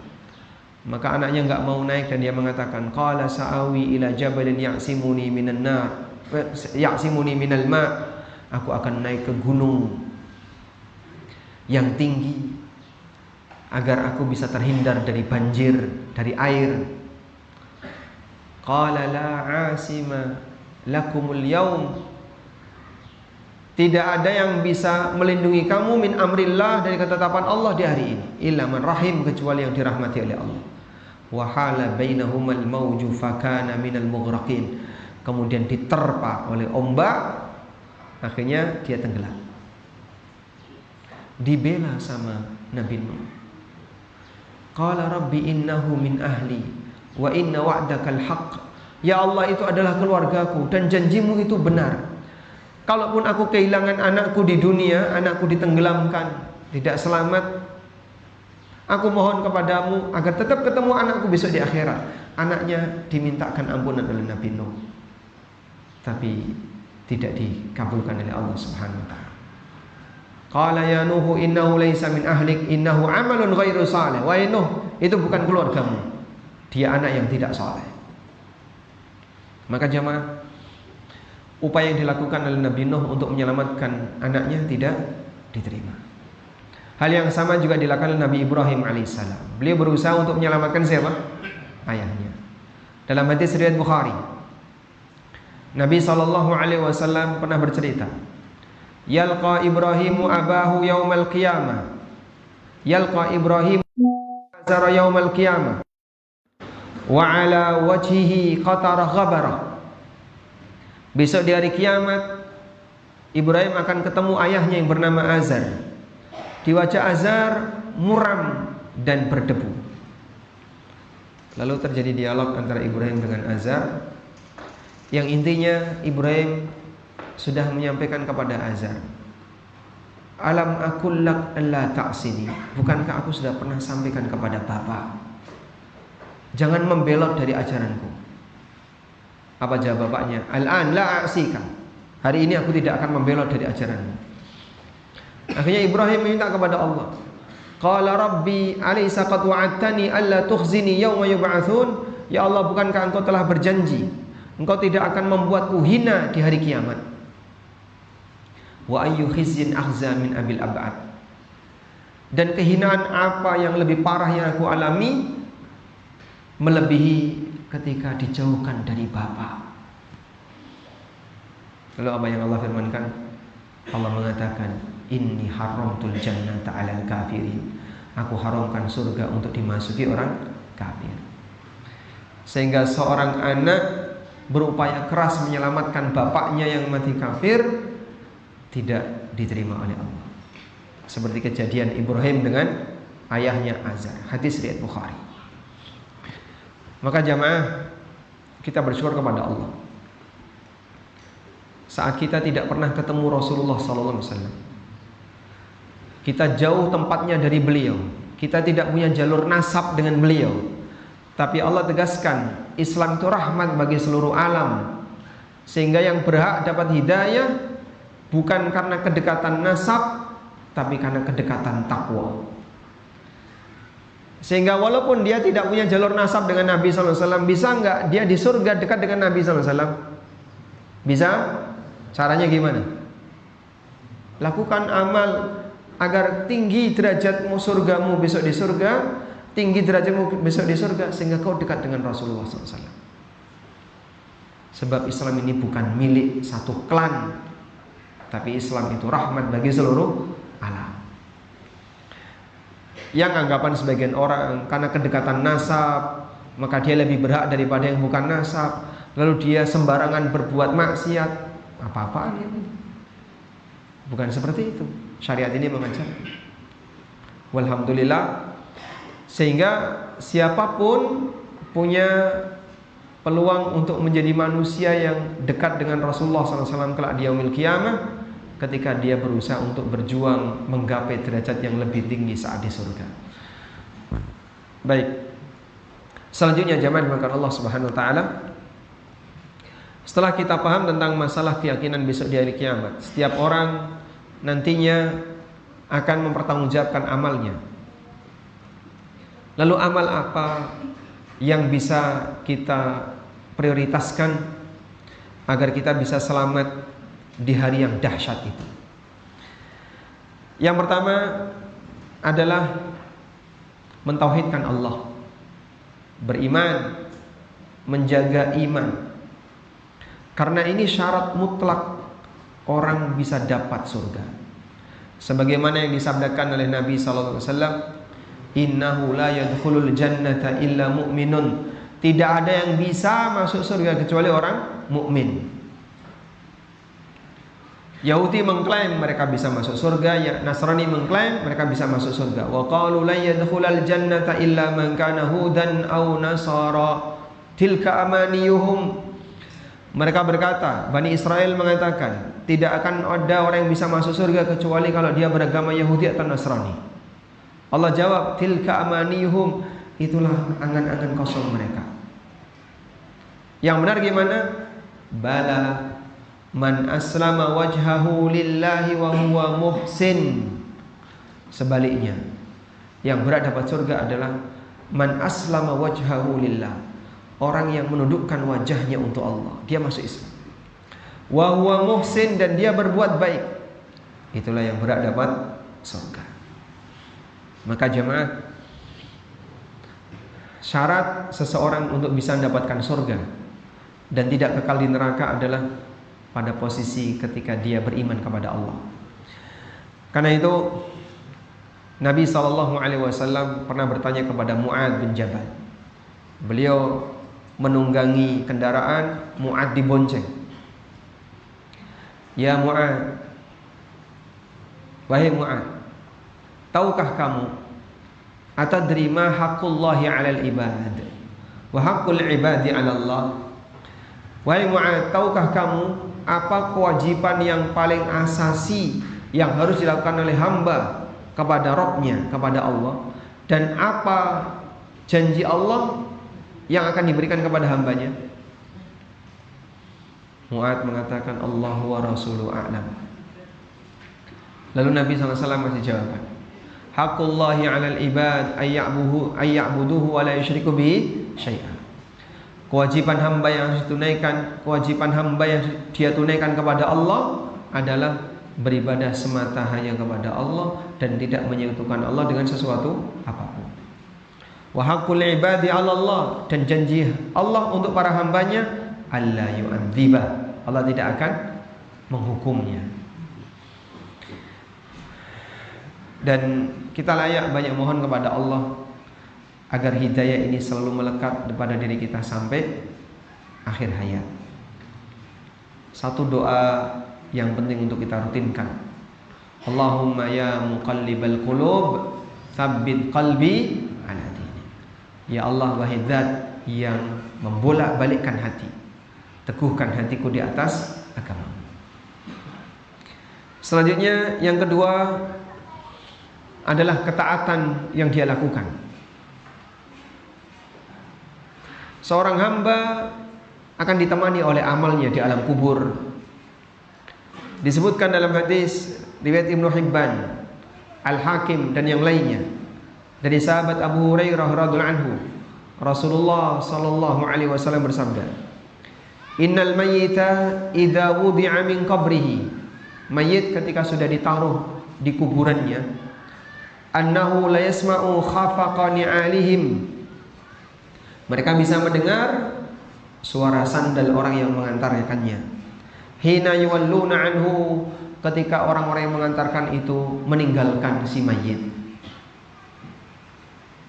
Maka anaknya enggak mau naik dan dia mengatakan, qala sa'awi ila jabalin ya'simuni minan nar, ya'simuni minal ma'. Aku akan naik ke gunung yang tinggi agar aku bisa terhindar dari banjir, dari air. Qala la 'asima lakumul yaum. Tidak ada yang bisa melindungi kamu min amrillah, dari ketetapan Allah di hari ini, illa man rahim, kecuali yang dirahmati oleh Allah. Wa hala bainahumal mawju fakana minal mughraqin. Kemudian diterpa oleh ombak, akhirnya dia tenggelam. Dibela sama Nabi Nuh. Qala rabbi innahu min ahli wa inna wa'dakal haqq. Ya Allah, itu adalah keluargaku dan janjimu itu benar. Kalaupun aku kehilangan anakku di dunia, anakku ditenggelamkan, tidak selamat, aku mohon kepadamu agar tetap ketemu anakku besok di akhirat. Anaknya dimintakan ampunan oleh Nabi Nuh, tapi tidak dikabulkan oleh Allah Subhanahu wa taala. Qala ya Nuh innahu laisa min ahlik innahu amalun ghairu salih. Wahai Nuh, itu bukan keluargamu, dia anak yang tidak saleh. Maka jamaah, upaya yang dilakukan oleh Nabi Nuh untuk menyelamatkan anaknya tidak diterima. Hal yang sama juga dilakukan oleh Nabi Ibrahim alaihissalam. Beliau berusaha untuk menyelamatkan siapa? Ayahnya. Dalam hadis riwayat Bukhari, Nabi SAW pernah bercerita, yalqa Ibrahimu abahu yaumal qiyamah, yalqa Ibrahim azara yaumal qiyamah, wa ala wajhihi qatara ghabarah. Besok di hari kiamat, Ibrahim akan ketemu ayahnya yang bernama Azar. Di wajah Azar muram dan berdebu. Lalu terjadi dialog antara Ibrahim dengan Azar, yang intinya Ibrahim sudah menyampaikan kepada Azar, alam aqul lak alla ta'sini, bukankah aku sudah pernah sampaikan kepada bapak, jangan membelot dari ajaranku. Apa jawab bapaknya? Al-an la a'sika, hari ini aku tidak akan membelot dari ajaranmu. Akhirnya Ibrahim meminta kepada Allah, qala rabbi alaysa qad wa'adtani alla tukhzini yawma yub'atsun. Ya Allah, bukankah engkau telah berjanji engkau tidak akan membuatku hina di hari kiamat? Wa ayyu khizyin akhza min abil ab'ad. Dan kehinaan apa yang lebih parah yang aku alami melebihi ketika dijauhkan dari Bapa. Lalu apa yang Allah firmankan? Allah mengatakan, inni haramtul jannata 'alal kafirin. Aku haramkan surga untuk dimasuki orang kafir. Sehingga seorang anak berupaya keras menyelamatkan bapaknya yang mati kafir, tidak diterima oleh Allah. Seperti kejadian Ibrahim dengan ayahnya Azar. Hadis riwayat Bukhari. Maka jamaah, kita bersyukur kepada Allah saat kita tidak pernah ketemu Rasulullah SAW. Kita jauh tempatnya dari beliau. Kita tidak punya jalur nasab dengan beliau. Tapi Allah tegaskan, Islam itu rahmat bagi seluruh alam. Sehingga yang berhak dapat hidayah bukan karena kedekatan nasab, tapi karena kedekatan takwa. Sehingga walaupun dia tidak punya jalur nasab dengan Nabi SAW, bisa nggak dia di surga dekat dengan Nabi SAW? Bisa? Caranya gimana? Lakukan amal agar tinggi derajatmu surgamu besok di surga, tinggi derajatmu besok di surga, sehingga kau dekat dengan Rasulullah SAW. Sebab Islam ini bukan milik satu klan, tapi Islam itu rahmat bagi seluruh alam. Yang anggapan sebagian orang karena kedekatan nasab maka dia lebih berhak daripada yang bukan nasab, lalu dia sembarangan berbuat maksiat, apa-apaan ini? Bukan seperti itu. Syariat ini mengajar. Walhamdulillah, sehingga siapapun punya peluang untuk menjadi manusia yang dekat dengan Rasulullah SAW kelak di yaumil qiyamah, ketika dia berusaha untuk berjuang menggapai derajat yang lebih tinggi saat di surga. Baik. Selanjutnya jamaah dimuliakan Allah Subhanahu wa taala. Setelah kita paham tentang masalah keyakinan besok di hari kiamat, setiap orang nantinya akan mempertanggungjawabkan amalnya. Lalu amal apa yang bisa kita prioritaskan agar kita bisa selamat di hari yang dahsyat itu? Yang pertama adalah mentauhidkan Allah, beriman, menjaga iman. Karena ini syarat mutlak orang bisa dapat surga. Sebagaimana yang disabdakan oleh Nabi sallallahu alaihi wasallam, "Innahu la yadkhulul jannata illa mu'minun." Tidak ada yang bisa masuk surga kecuali orang mukmin. Yahudi mengklaim mereka bisa masuk surga, ya Nasrani mengklaim mereka bisa masuk surga. Wa qalu la yadkhulal jannata illa man kana hudan aw nasara tilka amaniyuhum. Mereka berkata, Bani Israel mengatakan, tidak akan ada orang yang bisa masuk surga kecuali kalau dia beragama Yahudi atau Nasrani. Allah jawab, tilka amaniyuhum, itulah angan-angan kosong mereka. Yang benar gimana? Bala man aslama wajhahu lillahi wa huwa muhsin. Sebaliknya, yang berat dapat surga adalah man aslama wajhahu lillah, orang yang menundukkan wajahnya untuk Allah, dia masuk Islam. Wa huwa muhsin, dan dia berbuat baik, itulah yang berat dapat surga. Maka jemaah, syarat seseorang untuk bisa mendapatkan surga dan tidak kekal di neraka adalah pada posisi ketika dia beriman kepada Allah. Karena itu Nabi SAW pernah bertanya kepada Mu'ad bin Jabal. Beliau menunggangi kendaraan, Mu'ad dibonceng. Ya Mu'ad, wahai Mu'ad, tahukah kamu atadri ma haqqullahi 'alal ibad wa haqqul ibadi 'ala Allah? Wahai Mu'ad, tahukah kamu apa kewajiban yang paling asasi yang harus dilakukan oleh hamba kepada Rabb-nya, kepada Allah, dan apa janji Allah yang akan diberikan kepada hambanya? Mu'ad mengatakan Allah wa rasuluhu a'lam. Lalu Nabi SAW masih jawaban, haqqullahi 'alal ibad ayya'buduhu wa la yusyriku bihi syai'an. Kewajiban hamba yang harus ditunaikan, kewajiban hamba yang dia tunaikan kepada Allah adalah beribadah semata hanya kepada Allah dan tidak menyekutukan Allah dengan sesuatu apapun. Wa haqqul ibadi 'ala Allah, dan janji Allah untuk para hambanya, alla yu'adziba, Allah tidak akan menghukumnya. Dan kita layak banyak mohon kepada Allah agar hidayah ini selalu melekat pada diri kita sampai akhir hayat. Satu doa yang penting untuk kita rutinkan, Allahumma ya muqallibal qulub tsabbit qalbi ala dinik. Ya Allah, wahai Zat yang membolak-balikkan hati, teguhkan hatiku di atas agama. Selanjutnya yang kedua adalah ketaatan yang dia lakukan. Seorang hamba akan ditemani oleh amalnya di alam kubur. Disebutkan dalam hadis riwayat Ibnu Hibban, Al-Hakim dan yang lainnya dari sahabat Abu Hurairah radhiyallahu anhu, Rasulullah sallallahu alaihi wasallam bersabda, "Innal mayyita idza wudi'a min qabrihi." Mayit ketika sudah ditaruh di kuburannya, annahu la yasma'u khafaqa ni'alihim. Mereka bisa mendengar suara sandal orang yang mengantarkannya. Hina yuwalluna anhu, ketika orang-orang yang mengantarkan itu meninggalkan si mayit.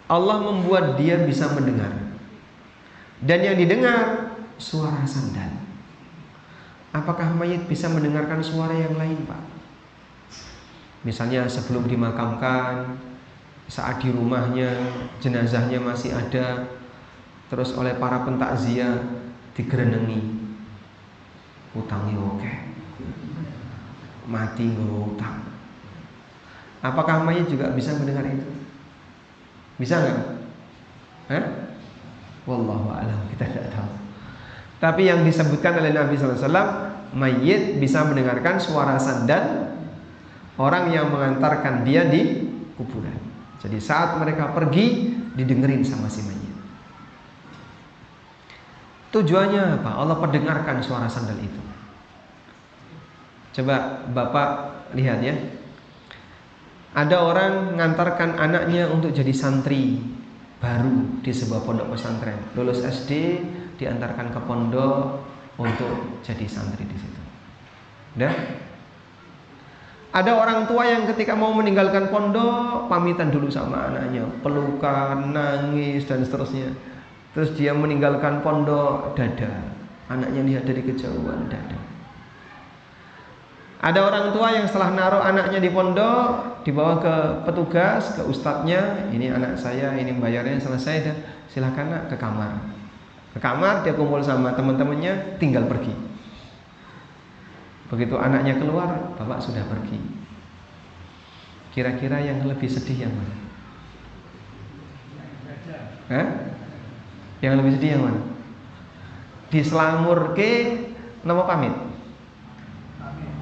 Allah membuat dia bisa mendengar. Dan yang didengar suara sandal. Apakah mayit bisa mendengarkan suara yang lain, Pak? Misalnya sebelum dimakamkan, saat di rumahnya jenazahnya masih ada, terus oleh para pentakziah digerenengi, utangi oke, mati ngutang. Apakah mayit juga bisa mendengar itu? Bisa nggak? Wallahu a'lam, kita tidak tahu. Tapi yang disebutkan oleh Nabi SAW, mayit bisa mendengarkan suara sandal orang yang mengantarkan dia di kuburan. Jadi saat mereka pergi, didengerin sama si mayit. Tujuannya apa? Allah perdengarkan suara sandal itu. Coba Bapak lihat ya. Ada orang mengantarkan anaknya untuk jadi santri baru di sebuah pondok pesantren. Lulus SD, diantarkan ke pondok untuk jadi santri di situ. Udah? Ada orang tua yang ketika mau meninggalkan pondok, pamitan dulu sama anaknya, pelukan, nangis dan seterusnya. Terus dia meninggalkan pondok, dada. Anaknya lihat dari kejauhan, dada. Ada orang tua yang setelah naruh anaknya di pondok, dibawa ke petugas, ke ustadznya, ini anak saya, ini bayarnya selesai dah, silakan nak ke kamar. Ke kamar dia kumpul sama teman-temannya, tinggal pergi. Begitu anaknya keluar, bapak sudah pergi. Kira-kira yang lebih sedih yang mana? Yang lebih sedih yang mana? Dislamur ke nama pamit?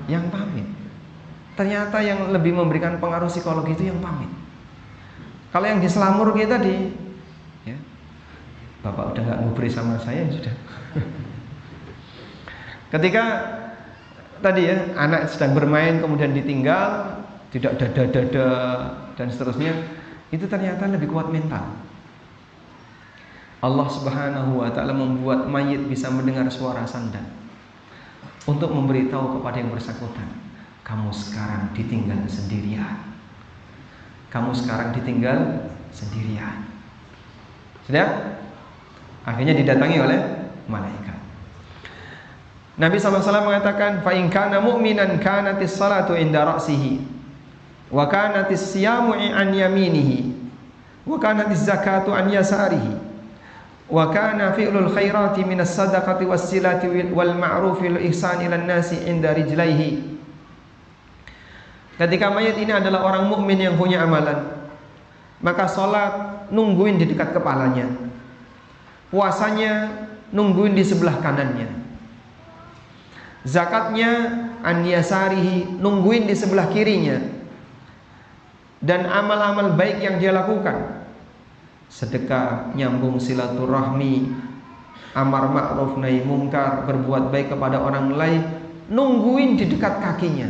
Yang pamit. Ternyata yang lebih memberikan pengaruh psikologi itu yang pamit. Kalau yang dislamur ke tadi, ya, bapak udah gak ngubri sama saya, sudah. Ketika tadi ya, anak sedang bermain kemudian ditinggal, tidak dada-dada dan seterusnya, itu ternyata lebih kuat mental. Allah Subhanahu wa ta'ala membuat mayit bisa mendengar suara sandal untuk memberitahu kepada yang bersangkutan, kamu sekarang ditinggal sendirian. Kamu sekarang ditinggal sendirian. Sudah? Akhirnya didatangi oleh malaikat. Nabi SAW mengatakan, fa in kana mu'minan kanatis salatu inda ra'sihi wa kanatis siyamu an yaminihi wa kanatis zakatu an yasarihi wa kana fi'lul khairati minas sadaqati was silati wal ma'rufi wal ihsani ilan nasi inda rijlaihi. Ketika mayat ini adalah orang mukmin yang punya amalan, maka sholat nungguin di dekat kepalanya, puasanya nungguin di sebelah kanannya, zakatnya an yasarihi nungguin di sebelah kirinya, dan amal-amal baik yang dia lakukan, sedekah, nyambung silaturahmi, amar ma'ruf nahi mungkar, berbuat baik kepada orang lain, nungguin di dekat kakinya,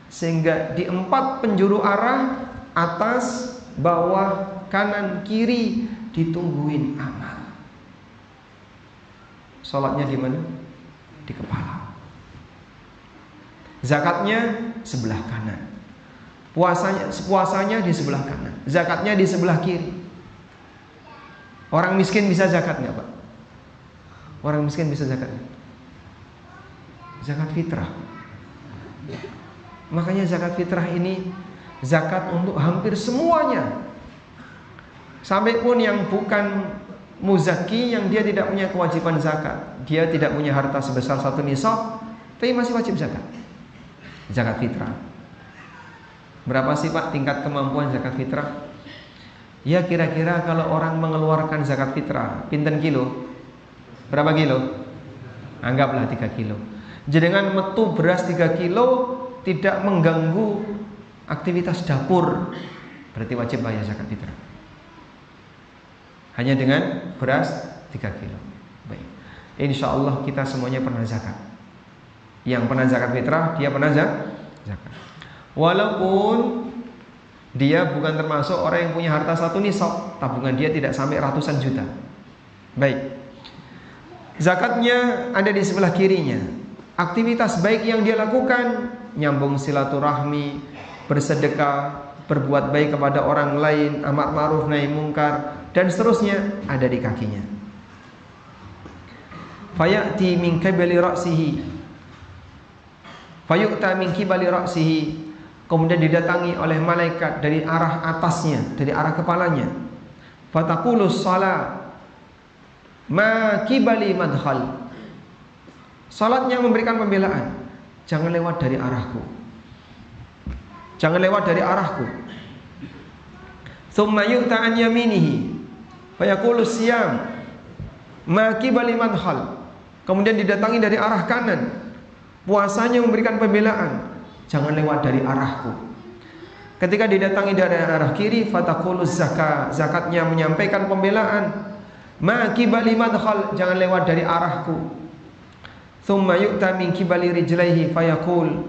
sehingga di 4 penjuru arah, atas, bawah, kanan, kiri, ditungguin amal. Salatnya di mana? Di kepala. Zakatnya sebelah kanan, puasanya di sebelah kanan, zakatnya di sebelah kiri. Orang miskin bisa zakat nggak, Pak? Orang miskin bisa zakat? Zakat fitrah. Makanya zakat fitrah ini zakat untuk hampir semuanya. Sampai pun yang bukan muzaki, yang dia tidak punya kewajiban zakat, dia tidak punya harta sebesar 1 nisab, tapi masih wajib zakat. Zakat fitrah. Berapa sih Pak tingkat kemampuan zakat fitrah? Ya kira-kira kalau orang mengeluarkan zakat fitrah pinten kilo? Berapa kilo? Anggaplah 3 kilo. Jenengan metu beras 3 kilo tidak mengganggu aktivitas dapur, berarti wajib bayar zakat fitrah. Hanya dengan beras 3 kilo. Baik. Insya Allah kita semuanya pernah zakat. Yang pernah zakat fitrah, dia pernah zakat. Walaupun dia bukan termasuk orang yang punya harta 1 nisab, tabungan dia tidak sampai ratusan juta. Baik. Zakatnya ada di sebelah kirinya. Aktivitas baik yang dia lakukan, nyambung silaturahmi, bersedekah, berbuat baik kepada orang lain, amar ma'ruf nahi mungkar, dan seterusnya ada di kakinya. Fayati min qibali ra'sihi, fayu'ta min qibali ra'sihi, kemudian didatangi oleh malaikat dari arah atasnya, dari arah kepalanya. Fataqulus shalah ma qibali madkhal, salatnya memberikan pembelaan, jangan lewat dari arahku, jangan lewat dari arahku. Tsumma yu'ta an yaminihi fayaqulu siyam ma qibali madkhal, kemudian didatangi dari arah kanan, puasanya memberikan pembelaan, jangan lewat dari arahku. Ketika didatangi dari arah kiri, fataqulu zakat, zakatnya menyampaikan pembelaan, ma qibali madkhal, jangan lewat dari arahku. Tsumma yu'ta min qibali rijlaihi fayaqul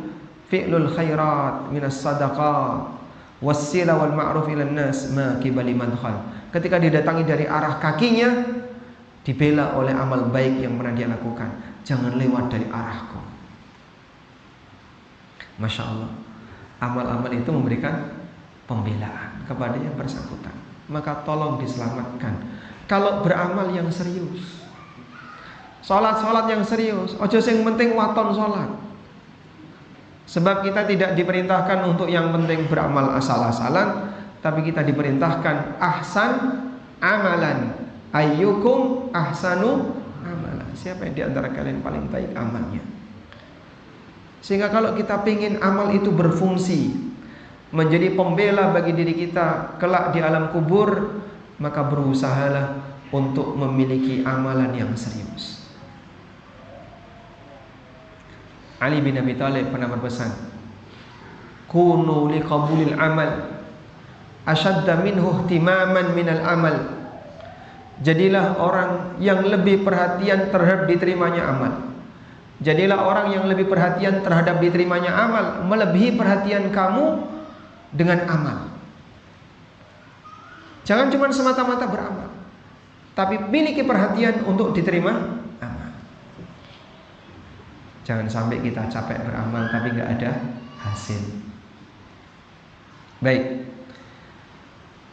fi'lul khairat minas sadaqah wassila wal ma'ruf ilan nas ma qibali madkhal. Ketika didatangi dari arah kakinya, dibela oleh amal baik yang pernah dia lakukan, jangan lewat dari arahku. Masya Allah, amal-amal itu memberikan pembelaan kepada yang bersangkutan. Maka tolong diselamatkan. Kalau beramal yang serius, sholat yang serius, ojo sing penting waton sholat. Sebab kita tidak diperintahkan untuk yang penting beramal asal-asalan, tapi kita diperintahkan ahsan amalan, ayyukum ahsanu amalan. Siapa yang diantara kalian paling baik amalnya? Sehingga kalau kita ingin amal itu berfungsi, menjadi pembela bagi diri kita kelak di alam kubur, maka berusahalah untuk memiliki amalan yang serius. Ali bin Abi Thalib pernah berpesan, kunu liqabulil amal ashadda minhu ihtimaman minal amal. Jadilah orang yang lebih perhatian terhadap diterimanya amal. Jadilah orang yang lebih perhatian terhadap diterimanya amal, melebihi perhatian kamu dengan amal. Jangan cuma semata-mata beramal, tapi miliki perhatian untuk diterima amal. Jangan sampai kita capek beramal tapi gak ada hasil. Baik.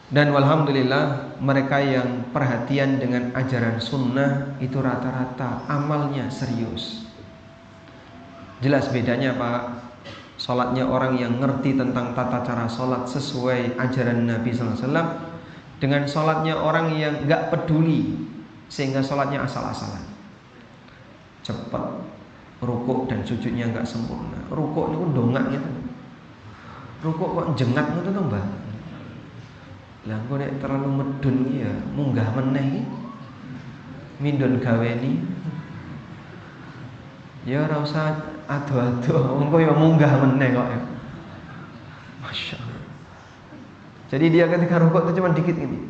Dan walhamdulillah, mereka yang perhatian dengan ajaran sunnah itu rata-rata amalnya serius. Jelas bedanya Pak, sholatnya orang yang ngerti tentang tata cara sholat sesuai ajaran Nabi SAW, dengan sholatnya orang yang gak peduli, sehingga sholatnya asal-asalan, cepat, rukuk dan sujudnya gak sempurna. Rukuk itu dongak gitu, rukuk kok jengat gitu tuh Mbak. Lah kok nek terlalu medun ya munggah meneh mindon gaweni. Ya ora usah ado-ado, engko ya munggah meneh kok ya. Masya Allah. Jadi dia ketika rukuk itu cuma dikit gini.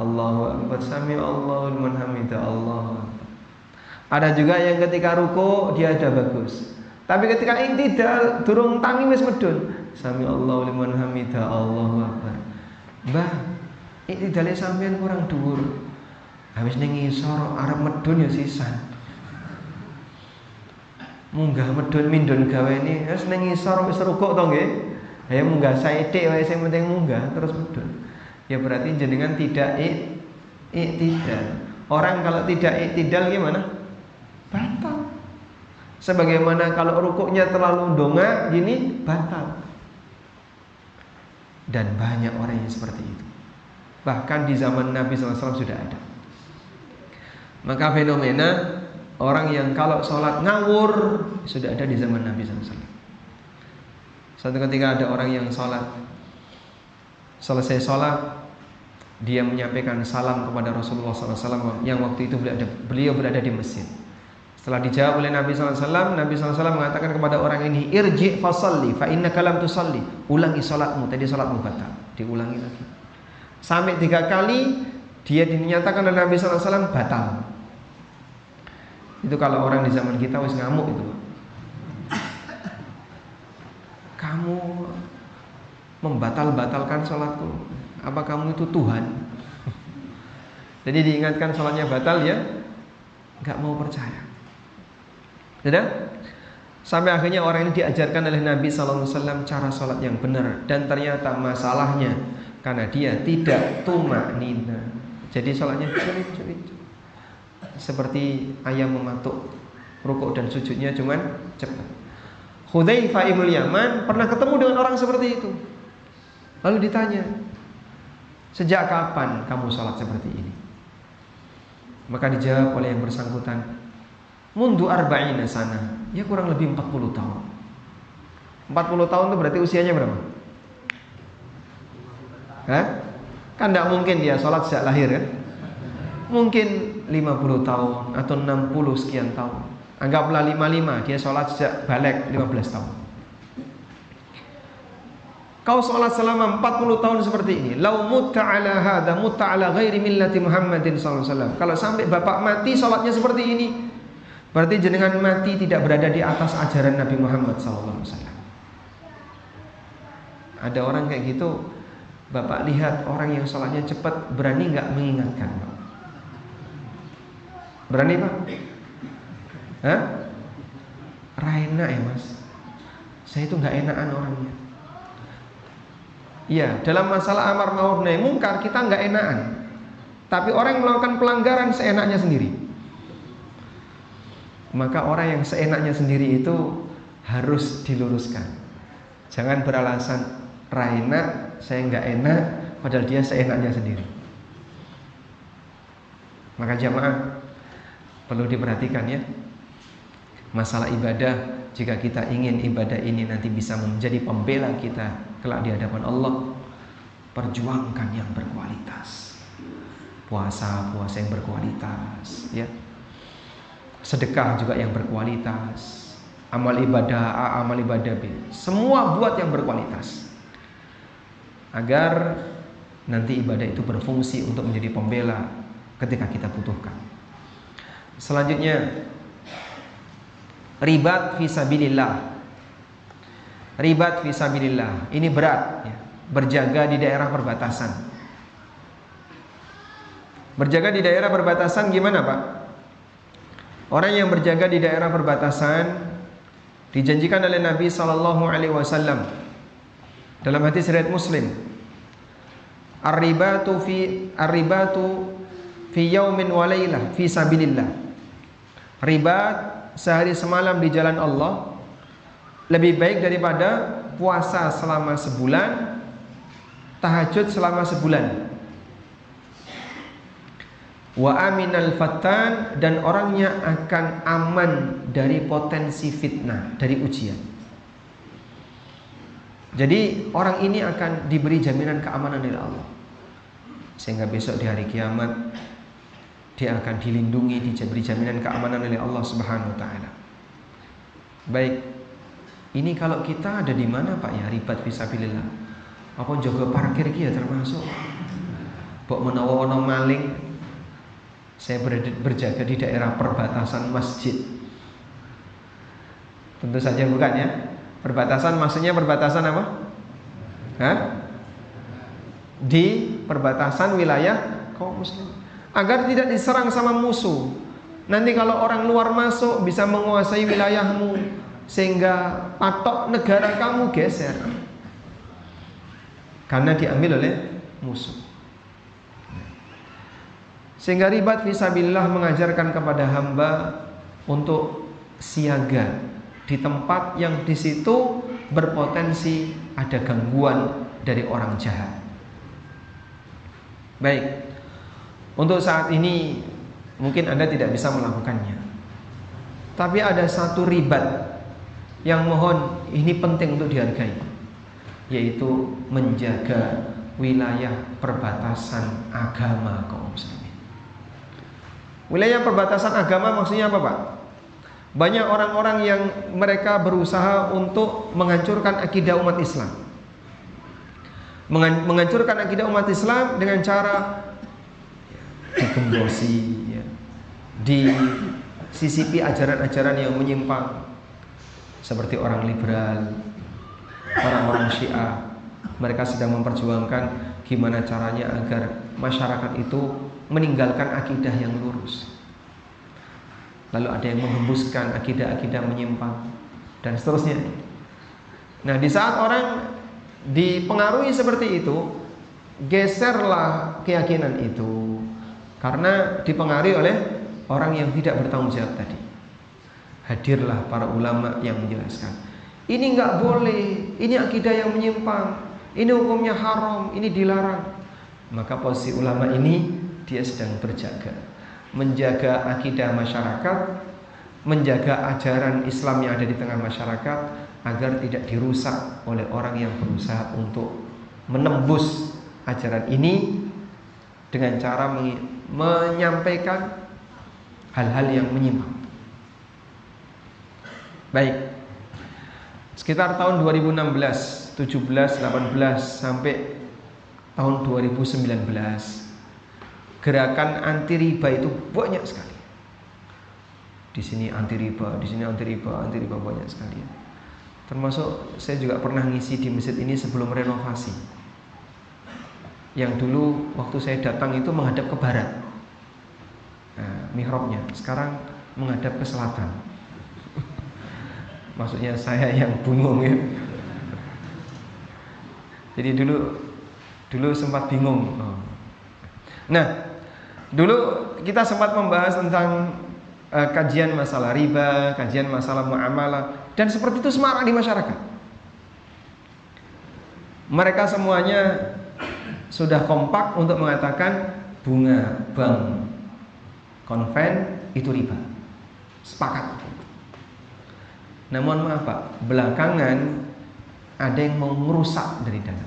Allahu Akbar, sami Allahu liman hamidah, Allahu Akbar. Ada juga yang ketika rukuk dia ada bagus, tapi ketika iktidal durung tangi wis medun. Sami Allahu liman hamidah, Allahu Akbar. Mbah, iktidale sampean kurang dhuwur. Habis ning ngisor arep medun ya sisan. Munggah medun mindun gaweni, wis ning ngisor wis rukuk to nggih. Ya munggah saithik wae sing penting munggah terus medun. Ya berarti jenengan tidak iktidal. Orang kalau tidak iktidal gimana? Batal. Sebagaimana kalau rukuknya terlalu dongak gini batal. Dan banyak orang yang seperti itu. Bahkan di zaman Nabi SAW sudah ada. Maka fenomena orang yang kalau sholat ngawur sudah ada di zaman Nabi SAW. Suatu ketika ada orang yang sholat, selesai sholat dia menyampaikan salam kepada Rasulullah SAW yang waktu itu beliau berada di masjid. Setelah dijawab oleh Nabi SAW, Nabi SAW mengatakan kepada orang ini, irji fasalli fa innaka lam tusalli. Ulangi salatmu, tadi salatmu batal. Diulangi lagi. Sampai 3 kali dia dinyatakan oleh Nabi SAW batal. Itu kalau orang di zaman kita wis ngamuk itu. Kamu membatalkan salatku. Apa kamu itu Tuhan? Jadi diingatkan salatnya batal, ya nggak mau percaya. Sudah? Sampai akhirnya orang ini diajarkan oleh Nabi SAW cara sholat yang benar. Dan ternyata masalahnya karena dia tidak tumaknina. Jadi sholatnya culit-culit, seperti ayam mematuk. Rukuk dan sujudnya cuman cepat. Hudzaifah ibn Yaman pernah ketemu dengan orang seperti itu. Lalu ditanya, sejak kapan kamu sholat seperti ini? Maka dijawab oleh yang bersangkutan, mundu arba'ina sana, ya kurang lebih 40 tahun. 40 tahun itu berarti usianya berapa? Hah? Kan tidak mungkin dia sholat sejak lahir kan? Mungkin 50 tahun atau 60 sekian tahun. Anggaplah 55, dia sholat sejak balik 15 tahun. Kau sholat selama 40 tahun seperti ini. Lau mutta ala hadha mutta ala ghairi millati Muhammadin sallallahu alaihi wasallam. Kalau sampai bapak mati sholatnya seperti ini, berarti jenengan mati tidak berada di atas ajaran Nabi Muhammad SAW. Ada orang kayak gitu, bapak lihat orang yang sholatnya cepat, berani nggak mengingatkan, Pak? Berani, Pak? Hah? Enak ya Mas, saya itu nggak enakan orangnya. Iya, dalam masalah amar ma'ruf nahi mungkar kita nggak enakan, tapi orang yang melakukan pelanggaran seenaknya sendiri. Maka orang yang seenaknya sendiri itu harus diluruskan. Jangan beralasan enak, saya nggak enak, padahal dia seenaknya sendiri. Maka jamaah perlu diperhatikan ya. Masalah ibadah, jika kita ingin ibadah ini nanti bisa menjadi pembela kita kelak di hadapan Allah, perjuangkan yang berkualitas. Puasa yang berkualitas, ya. Sedekah juga yang berkualitas. Amal ibadah A, amal ibadah B, semua buat yang berkualitas, agar nanti ibadah itu berfungsi untuk menjadi pembela ketika kita butuhkan. Selanjutnya, ribat fisabilillah. Ribat fisabilillah ini berat ya. Berjaga di daerah perbatasan. Berjaga di daerah perbatasan gimana, Pak? Orang yang berjaga di daerah perbatasan dijanjikan oleh Nabi SAW dalam hadis riwayat Muslim, Ar-ribatu fi yaumin wa lailah fi sabilillah. Ribat sehari semalam di jalan Allah lebih baik daripada puasa selama sebulan, tahajud selama sebulan. Wa aminal fatan, dan orangnya akan aman dari potensi fitnah, dari ujian. Jadi orang ini akan diberi jaminan keamanan oleh Allah, sehingga besok di hari kiamat dia akan dilindungi, diberi jaminan keamanan oleh Allah Subhanahu wa taala. Baik, ini kalau kita ada di mana, Pak ya, ribat fisabilillah? Apa jaga parkir ki ya termasuk? Mbok menawa ana maling, saya berjaga di daerah perbatasan masjid. Tentu saja bukan ya. Perbatasan maksudnya perbatasan apa? Hah? Di perbatasan wilayah kaum muslim, agar tidak diserang sama musuh. Nanti kalau orang luar masuk bisa menguasai wilayahmu, sehingga patok negara kamu geser karena diambil oleh musuh. Sehingga ribat fisabilillah mengajarkan kepada hamba untuk siaga di tempat yang di situ berpotensi ada gangguan dari orang jahat. Baik, untuk saat ini mungkin Anda tidak bisa melakukannya, tapi ada satu ribat yang mohon ini penting untuk dihargai. yaitu menjaga wilayah perbatasan agama kaum muslimin. Wilayah perbatasan agama maksudnya apa, Pak? Banyak orang-orang yang mereka berusaha untuk menghancurkan akidah umat Islam. Menghancurkan akidah umat Islam dengan cara digembosi, ya, disisipi ajaran-ajaran yang menyimpang, seperti orang liberal, orang-orang Syiah. Mereka sedang memperjuangkan gimana caranya agar masyarakat itu meninggalkan akidah yang lurus. Lalu ada yang menghembuskan akidah-akidah menyimpang dan seterusnya. Nah, di saat orang dipengaruhi seperti itu, geserlah keyakinan itu karena dipengaruhi oleh orang yang tidak bertanggung jawab tadi. Hadirlah para ulama yang menjelaskan, ini enggak boleh, ini akidah yang menyimpang, ini hukumnya haram, ini dilarang. Maka posisi ulama ini dia sedang berjaga, menjaga akidah masyarakat, menjaga ajaran Islam yang ada di tengah masyarakat agar tidak dirusak oleh orang yang berusaha untuk menembus ajaran ini dengan cara menyampaikan hal-hal yang menyimpang. Baik, sekitar tahun 2016, 17, 18 sampai tahun 2019, gerakan anti riba itu banyak sekali. Di sini anti riba, di sini anti riba banyak sekali. Termasuk saya juga pernah ngisi di masjid ini sebelum renovasi. Yang dulu waktu saya datang itu menghadap ke barat, nah, mihrabnya sekarang menghadap ke selatan. Maksudnya saya yang bingung ya. Jadi dulu sempat bingung. Nah, dulu kita sempat membahas tentang kajian masalah riba, kajian masalah muamalah, dan seperti itu semarak di masyarakat. Mereka semuanya sudah kompak untuk mengatakan bunga bank konven itu riba. Sepakat. Namun maaf Pak, belakangan ada yang mau merusak dari dalam.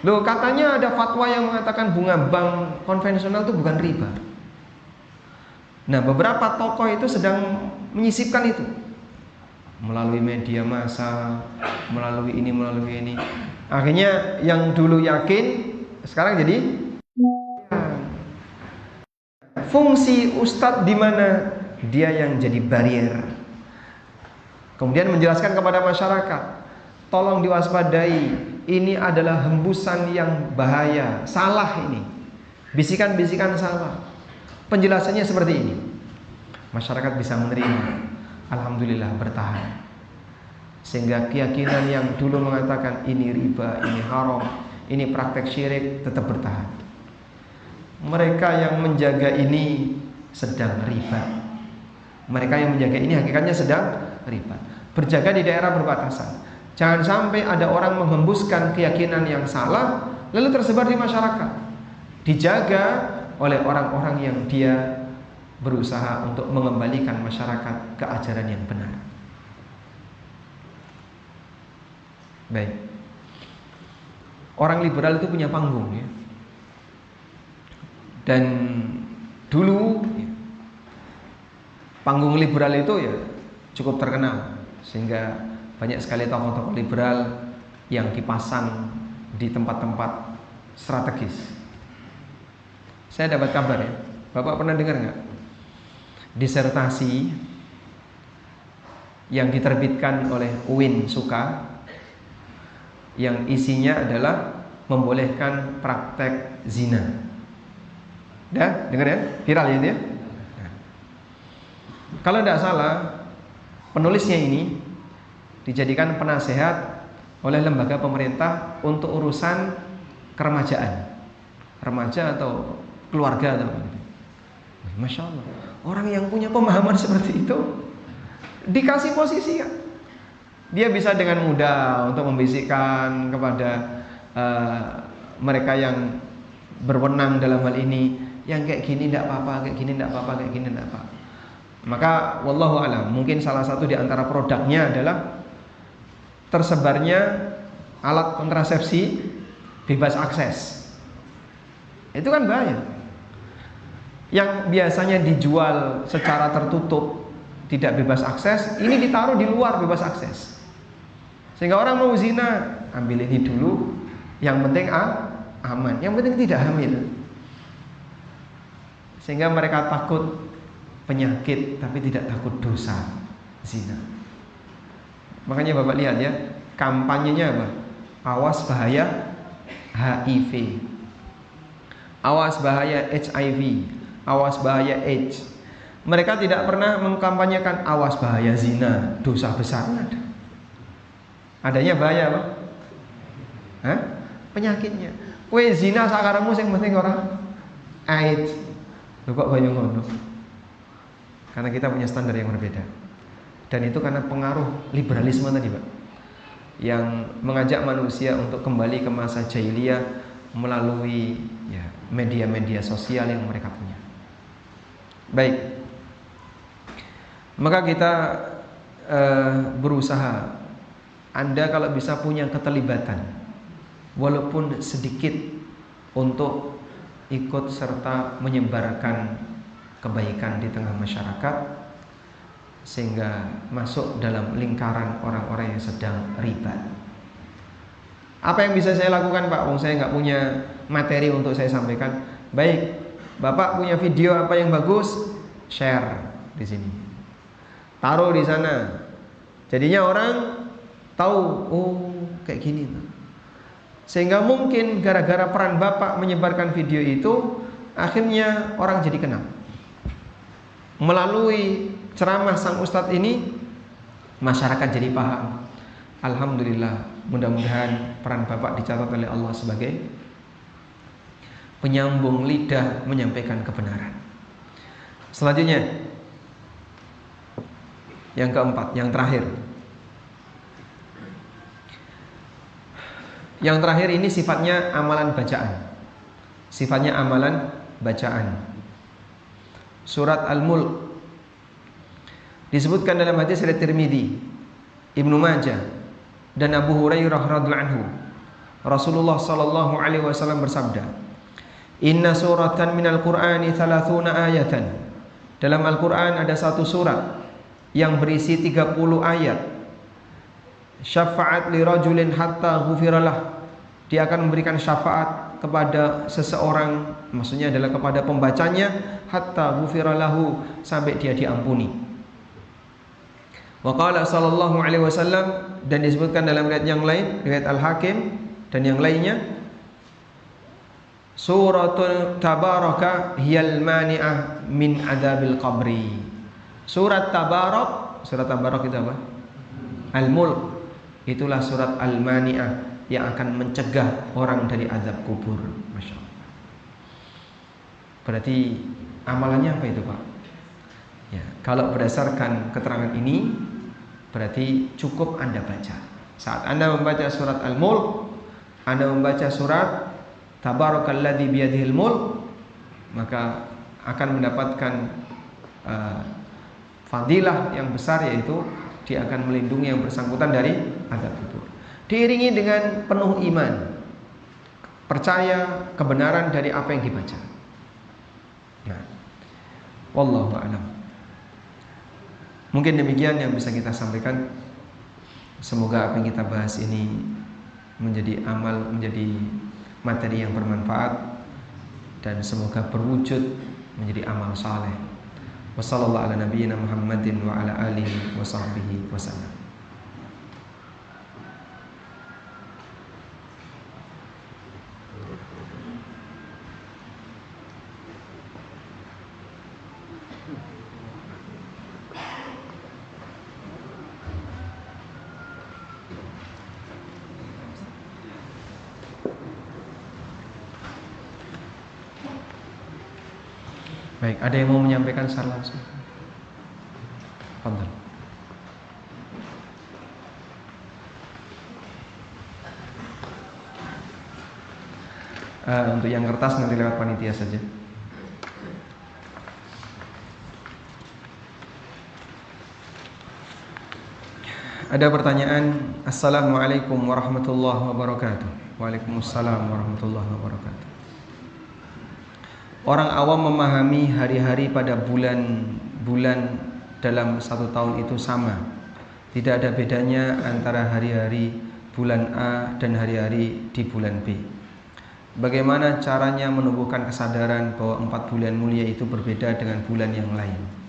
Loh, katanya ada fatwa yang mengatakan bunga bank konvensional itu bukan riba. Nah, beberapa tokoh itu sedang menyisipkan itu melalui media massa, melalui ini. Akhirnya yang dulu yakin sekarang jadi fungsi ustadz di mana dia yang jadi barrier. Kemudian menjelaskan kepada masyarakat, tolong diwaspadai, ini adalah hembusan yang bahaya, salah ini. Bisikan-bisikan salah. Penjelasannya seperti ini. Masyarakat bisa menerima. Alhamdulillah bertahan. Sehingga keyakinan yang dulu mengatakan ini riba, ini haram, ini praktek syirik tetap bertahan. Mereka yang menjaga ini sedang riba. Mereka yang menjaga ini hakikatnya sedang riba. Berjaga di daerah perbatasan. Jangan sampai ada orang menghembuskan keyakinan yang salah lalu tersebar di masyarakat. Dijaga oleh orang-orang yang dia berusaha untuk mengembalikan masyarakat ke ajaran yang benar. Baik. Orang liberal itu punya panggung ya. Dan dulu panggung liberal itu ya cukup terkenal, sehingga banyak sekali tokoh-tokoh liberal yang dipasang di tempat-tempat strategis. Saya dapat kabar ya, Bapak pernah dengar nggak? Disertasi yang diterbitkan oleh UIN Suka yang isinya adalah membolehkan praktek zina. Dah, dengar ya? Viral ya itu ya? Kalau tidak salah, penulisnya ini dijadikan penasehat oleh lembaga pemerintah untuk urusan keremajaan, remaja atau keluarga atau apa. Masya Allah, orang yang punya pemahaman seperti itu dikasih posisi kan, dia bisa dengan mudah untuk membisikkan kepada mereka yang berwenang dalam hal ini, yang kayak gini tidak apa-apa, kayak gini tidak apa-apa, kayak gini tidak apa. Maka wallahu alam, mungkin salah satu di antara produknya adalah tersebarnya alat kontrasepsi bebas akses. Itu kan bahaya. Yang biasanya dijual secara tertutup, tidak bebas akses, ini ditaruh di luar bebas akses. Sehingga orang mau zina, ambil ini dulu, yang penting aman, yang penting tidak hamil. Sehingga mereka takut penyakit, tapi tidak takut dosa zina. Makanya Bapak lihat ya, kampanyenya apa? Awas bahaya HIV, awas bahaya HIV, awas bahaya AIDS. Mereka tidak pernah mengkampanyekan awas bahaya zina, dosa besar. Adanya bahaya apa? Hah? Penyakitnya. Kowe zina sakaremu sing penting ora AIDS. Lho kok banyak ngono? Karena kita punya standar yang berbeda. Dan itu karena pengaruh liberalisme tadi, Pak, yang mengajak manusia untuk kembali ke masa jahiliyah melalui ya, media-media sosial yang mereka punya. Baik. Maka kita berusaha, Anda kalau bisa punya keterlibatan walaupun sedikit untuk ikut serta menyebarkan kebaikan di tengah masyarakat, sehingga masuk dalam lingkaran orang-orang yang sedang riba. Apa yang bisa saya lakukan, Pak? Saya nggak punya materi untuk saya sampaikan. Baik, Bapak punya video apa yang bagus, share di sini, taruh di sana. Jadinya orang tahu, oh kayak gini. Sehingga mungkin gara-gara peran Bapak menyebarkan video itu, akhirnya orang jadi kenal. Melalui ceramah sang ustadz ini, masyarakat jadi paham. Alhamdulillah, mudah-mudahan peran Bapak dicatat oleh Allah sebagai penyambung lidah menyampaikan kebenaran. Selanjutnya, yang keempat, yang terakhir. Yang terakhir ini sifatnya amalan bacaan. Sifatnya amalan bacaan. Surat Al-Mulk disebutkan dalam hadis riwayat Tirmidzi, Ibnu Majah dan Abu Hurairah radhiyallahu anhu. Rasulullah sallallahu alaihi wasallam bersabda, "Inna suratan minal Qur'ani 30 ayatan." Dalam Al-Qur'an ada satu surat yang berisi 30 ayat. Syafa'at li rajulin hatta ghufiralah. Dia akan memberikan syafaat kepada seseorang, maksudnya adalah kepada pembacanya, hatta ghufiralahu, sampai dia diampuni. Wa qala sallallahu alaihi wasallam, dan disebutkan dalam riwayat yang lain, riwayat Al-Hakim dan yang lainnya, suratul tabaraka hiyal mani'ah min adzabil qabri. Surat Tabarak itu apa? Al-Mulk. Itulah surat Al-Mani'ah yang akan mencegah orang dari azab kubur. Masya Allah. Berarti amalannya apa itu, Pak? Ya, kalau berdasarkan keterangan ini, berarti cukup Anda baca. Saat Anda membaca surat Al-Mulk, Anda membaca surat Tabarakalladzi biyadihil mulk, maka akan mendapatkan fadilah yang besar, yaitu dia akan melindungi yang bersangkutan dari azab kubur. Diiringi dengan penuh iman, percaya kebenaran dari apa yang dibaca. Nah, wallahu a'lam. Mungkin demikian yang bisa kita sampaikan. Semoga apa yang kita bahas ini menjadi amal, menjadi materi yang bermanfaat, dan semoga berwujud menjadi amal saleh. Wassallallahu ala nabiyyina Muhammadin wa ala alihi wa sahbihi wasallam. Baik, ada yang mau menyampaikan secara langsung? Fadhal. Untuk yang kertas nanti lewat panitia saja. Ada pertanyaan, Assalamualaikum warahmatullahi wabarakatuh. Waalaikumsalam warahmatullahi wabarakatuh. Orang awam memahami hari-hari pada bulan-bulan dalam satu tahun itu sama. Tidak ada bedanya antara hari-hari bulan A dan hari-hari di bulan B. Bagaimana caranya menumbuhkan kesadaran bahwa 4 bulan mulia itu berbeda dengan bulan yang lain?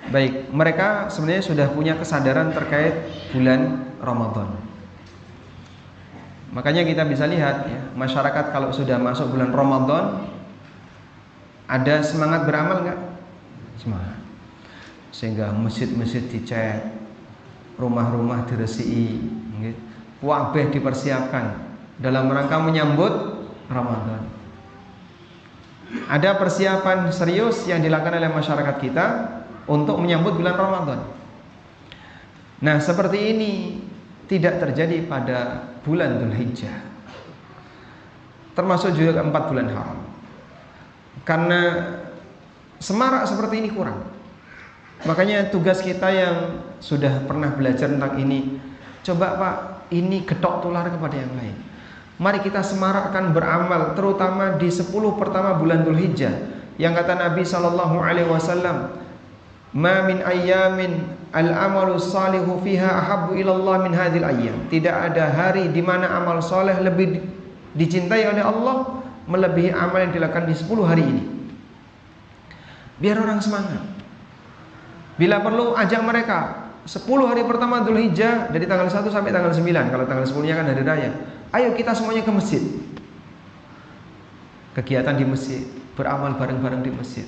Baik, mereka sebenarnya sudah punya kesadaran terkait bulan Ramadan. Makanya kita bisa lihat ya, masyarakat kalau sudah masuk bulan Ramadan ada semangat beramal nggak? Semangat. Sehingga masjid-masjid dicat, rumah-rumah diresiki, wabeh dipersiapkan dalam rangka menyambut Ramadan. Ada persiapan serius yang dilakukan oleh masyarakat kita untuk menyambut bulan Ramadan. Nah, seperti ini tidak terjadi pada bulan Dzulhijjah. Termasuk juga 4 bulan haram. Karena semarak seperti ini kurang. Makanya tugas kita yang sudah pernah belajar tentang ini, coba Pak, ini getok tular kepada yang lain. Mari kita semarakkan beramal, terutama di 10 pertama bulan Dzulhijjah. Yang kata Nabi SAW, "Ma min ayyamin al-amalu salihu fiha ahabbu ilallah min hadhil ayyam." Tidak ada hari di mana amal soleh lebih dicintai oleh Allah melebihi amal yang dilakukan di 10 hari ini. Biar orang semangat. Bila perlu ajak mereka 10 hari pertama Dzulhijjah dari tanggal 1 sampai tanggal 9. Kalau tanggal 10-nya kan hari raya. Ayo kita semuanya ke masjid. Kegiatan di masjid, beramal bareng-bareng di masjid.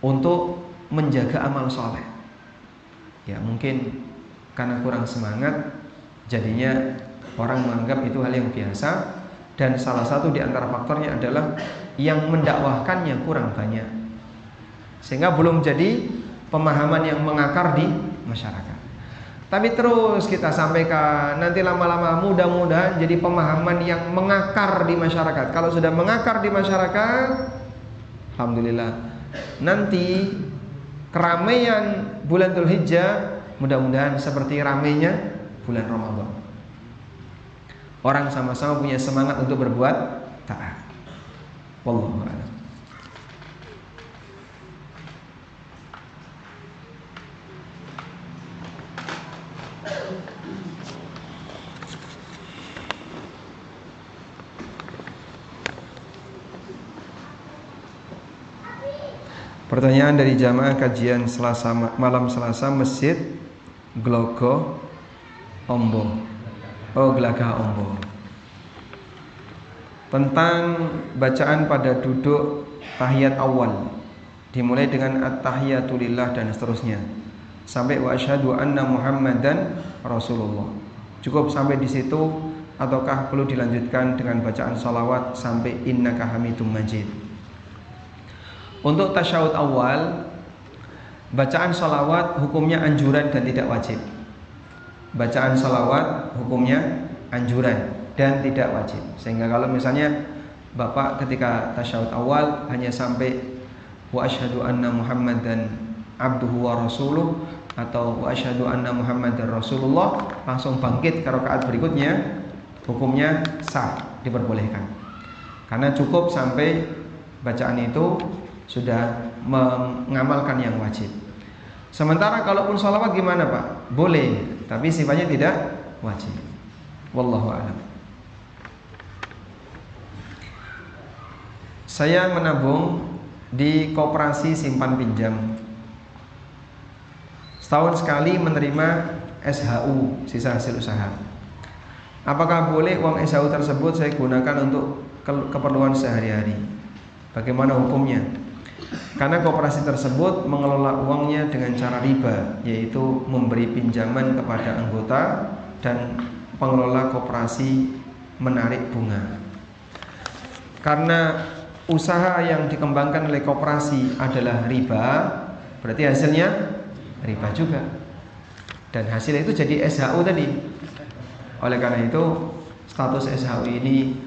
Untuk menjaga amal soleh. Ya mungkin karena kurang semangat, jadinya orang menganggap itu hal yang biasa. Dan salah satu di antara faktornya adalah yang mendakwahkannya kurang banyak, sehingga belum jadi pemahaman yang mengakar di masyarakat. Tapi terus kita sampaikan, nanti lama-lama mudah-mudahan jadi pemahaman yang mengakar di masyarakat. Kalau sudah mengakar di masyarakat, alhamdulillah, nanti keramaian bulan Dzulhijjah mudah-mudahan seperti ramainya bulan Ramadan. Orang sama-sama punya semangat untuk berbuat taat. Wallahu a'lam. Pertanyaan dari jamaah kajian malam Selasa Masjid Glogo Ombo. Gelagah Ombo. Tentang bacaan pada duduk tahiyat awal. Dimulai dengan at-tahiyatu lillah dan seterusnya. Sampai wa asyhadu anna Muhammadan Rasulullah. Cukup sampai di situ ataukah perlu dilanjutkan dengan bacaan salawat sampai innaka hamidum majid? Untuk tasyahud awal, bacaan salawat hukumnya anjuran dan tidak wajib. Bacaan salawat hukumnya anjuran dan tidak wajib. Sehingga kalau misalnya Bapak ketika tasyahud awal hanya sampai wa asyhadu anna Muhammadan abduhu wa rasuluh atau wa asyhadu anna Muhammadar Rasulullah, langsung bangkit ke rakaat berikutnya, hukumnya sah, diperbolehkan. Karena cukup sampai bacaan itu sudah mengamalkan yang wajib. Sementara kalaupun sholawat gimana Pak? Boleh, tapi sifatnya tidak wajib. Wallahu a'lam. Saya menabung di koperasi simpan pinjam. Setahun sekali menerima SHU, sisa hasil usaha. Apakah boleh uang SHU tersebut saya gunakan untuk keperluan sehari-hari? Bagaimana hukumnya? Karena koperasi tersebut mengelola uangnya dengan cara riba, yaitu memberi pinjaman kepada anggota dan pengelola koperasi menarik bunga. Karena usaha yang dikembangkan oleh koperasi adalah riba, berarti hasilnya riba juga. Dan hasil itu jadi SHU tadi. Oleh karena itu status SHU ini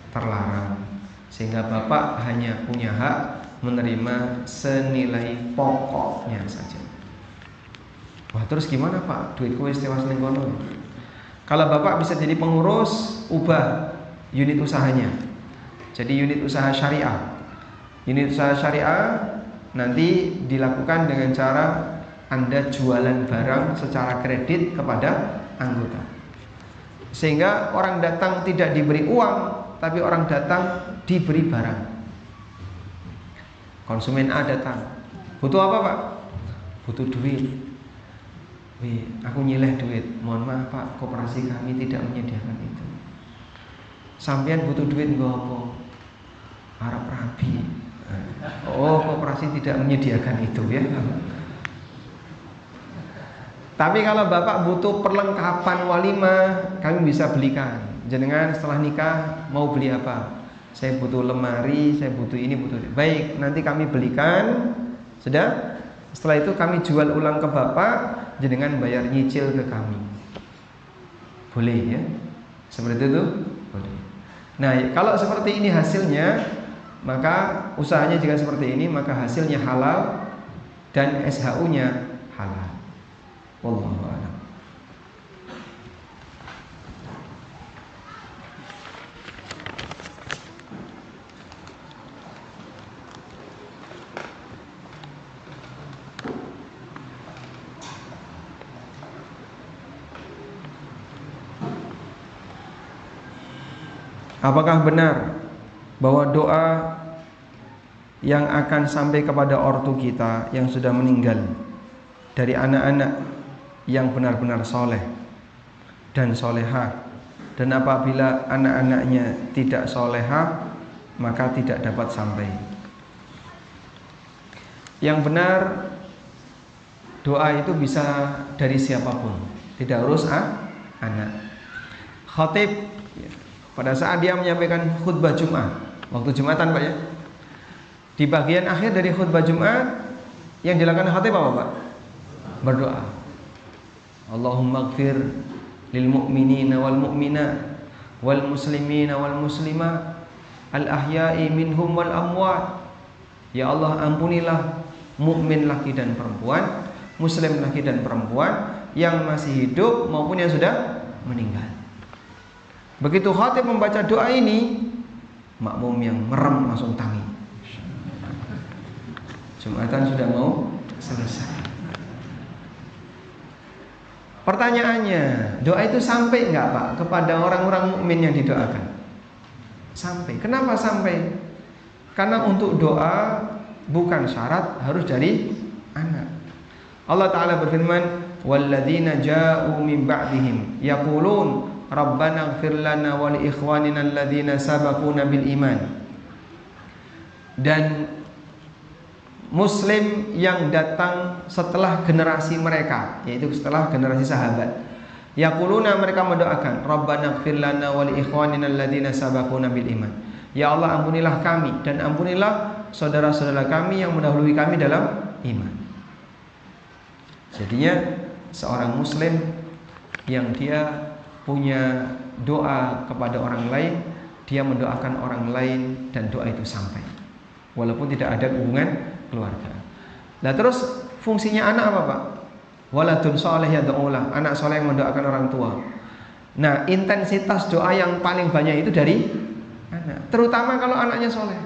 terlarang, sehingga Bapak hanya punya hak menerima senilai pokoknya saja. Wah, terus gimana Pak? Duitku wis tewas ning kono. Kalau Bapak bisa jadi pengurus, ubah unit usahanya. Jadi unit usaha syariah. Unit usaha syariah nanti dilakukan dengan cara Anda jualan barang secara kredit kepada anggota. Sehingga orang datang tidak diberi uang, tapi orang datang diberi barang. Konsumen A datang, butuh apa Pak? Butuh duit. Wih, aku nyileh duit. Mohon maaf Pak, koperasi kami tidak menyediakan itu. Sampean butuh duit nggo apa? Arab rabi. Oh, koperasi tidak menyediakan itu ya. Tapi kalau Bapak butuh perlengkapan walimah, kami bisa belikan. Jenengan setelah nikah mau beli apa? Saya butuh lemari, saya butuh ini, butuh ini. Baik, nanti kami belikan. Sudah? Setelah itu kami jual ulang ke Bapak, jenengan bayar nyicil ke kami. Boleh ya? Seperti itu? Boleh. Nah, kalau seperti ini hasilnya, maka usahanya jika seperti ini, maka hasilnya halal dan SHU-nya halal. Wallahu a'lam. Apakah benar bahwa doa yang akan sampai kepada ortu kita yang sudah meninggal dari anak-anak yang benar-benar soleh dan solehah, dan apabila anak-anaknya tidak solehah maka tidak dapat sampai? Yang benar, doa itu bisa dari siapapun, tidak harus anak. Khatib pada saat dia menyampaikan khutbah Jumat, waktu Jumatan Pak ya, di bagian akhir dari khutbah Jumat yang dilakukan khatib apa Pak? Berdoa. Allahumma ighfir lil mu'minina wal mu'minat wal muslimina wal muslimat al ahya'i minhum wal amwat. Ya Allah, ampunilah mukmin laki dan perempuan, muslim laki dan perempuan yang masih hidup maupun yang sudah meninggal. Begitu khatib membaca doa ini, makmum yang merem langsung tangis. Jumatan sudah mau selesai. Pertanyaannya, doa itu sampai enggak Pak kepada orang-orang mukmin yang didoakan? Sampai. Kenapa sampai? Karena untuk doa bukan syarat harus dari anak. Allah Ta'ala berfirman, walladzina ja'u min ba'dihim yaqulun Rabbana ighfir lana wa li ikhwanina alladzina sabaquna bil iman. Dan muslim yang datang setelah generasi mereka, yaitu setelah generasi sahabat, yaquluna, mereka mendoakan, Rabbana ighfir lana wa li ikhwanina alladzina sabaquna bil iman. Ya Allah, ampunilah kami dan ampunilah saudara-saudara kami yang mendahului kami dalam iman. Jadinya seorang muslim yang dia punya doa kepada orang lain, dia mendoakan orang lain dan doa itu sampai, walaupun tidak ada hubungan keluarga. Nah terus fungsinya anak apa Pak? Waladun soleh yad'ulah, anak soleh yang mendoakan orang tua. Nah intensitas doa yang paling banyak itu dari anak, terutama kalau anaknya soleh.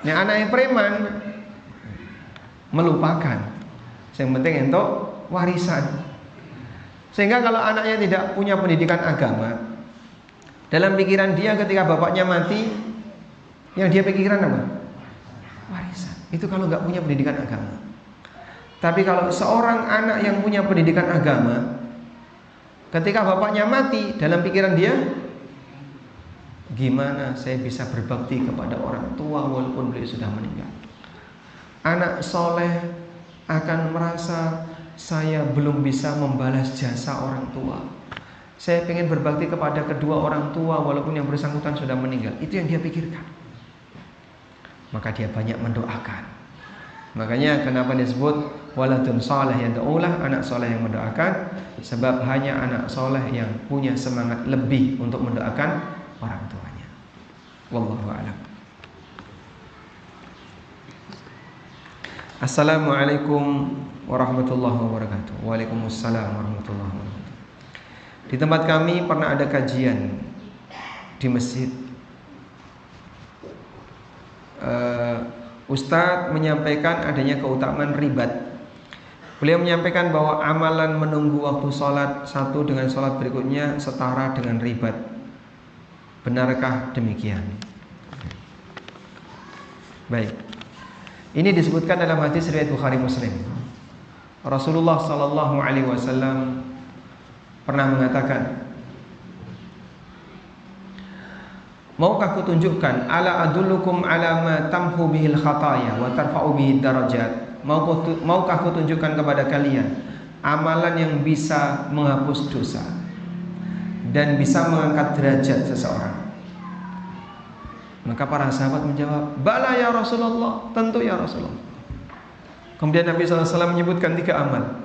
Nah anak yang preman melupakan, yang penting untuk warisan. Sehingga kalau anaknya tidak punya pendidikan agama, dalam pikiran dia ketika bapaknya mati, yang dia pikirkan apa? Warisan. Itu kalau nggak punya pendidikan agama. Tapi kalau seorang anak yang punya pendidikan agama, ketika bapaknya mati, dalam pikiran dia, gimana saya bisa berbakti kepada orang tua walaupun beliau sudah meninggal. Anak soleh akan merasa, saya belum bisa membalas jasa orang tua, saya ingin berbakti kepada kedua orang tua walaupun yang bersangkutan sudah meninggal. Itu yang dia pikirkan. Maka dia banyak mendoakan. Makanya kenapa disebut waladun soleh yad'ulah, anak soleh yang mendoakan. Sebab hanya anak soleh yang punya semangat lebih untuk mendoakan orang tuanya. Wallahu a'lam. Assalamualaikum warahmatullahi wabarakatuh. Waalaikumsalam warahmatullahi wabarakatuh. Di tempat kami pernah ada kajian di masjid. Ustadz menyampaikan adanya keutamaan ribat. Beliau menyampaikan bahwa amalan menunggu waktu sholat satu dengan sholat berikutnya setara dengan ribat. Benarkah demikian? Baik. Ini disebutkan dalam hadis riwayat Bukhari Muslim. Rasulullah sallallahu alaihi wasallam pernah mengatakan, maukah kutunjukkan ala adullukum ala ma tamhu bihil khataya wa tarfa'u bihid darajat? Maukah kutunjukkan kepada kalian amalan yang bisa menghapus dosa dan bisa mengangkat derajat seseorang? Maka para sahabat menjawab, bala ya Rasulullah, tentu ya Rasulullah. Kemudian Nabi SAW menyebutkan 3 amal: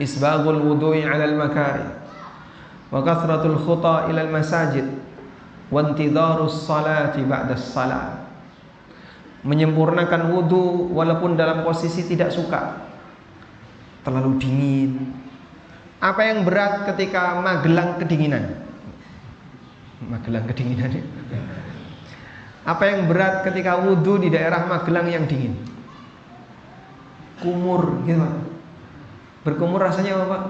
isbaghul wudu'i 'alal makari, wa kathratul khuta ilal masajid, wa intidharus salati ba'das salat. Menyempurnakan wudu walaupun dalam posisi tidak suka, terlalu dingin. Apa yang berat ketika Magelang kedinginan? Magelang kedinginan ya. Apa yang berat ketika wudu di daerah Magelang yang dingin? Kumur gitu Pak. Berkumur rasanya apa Pak?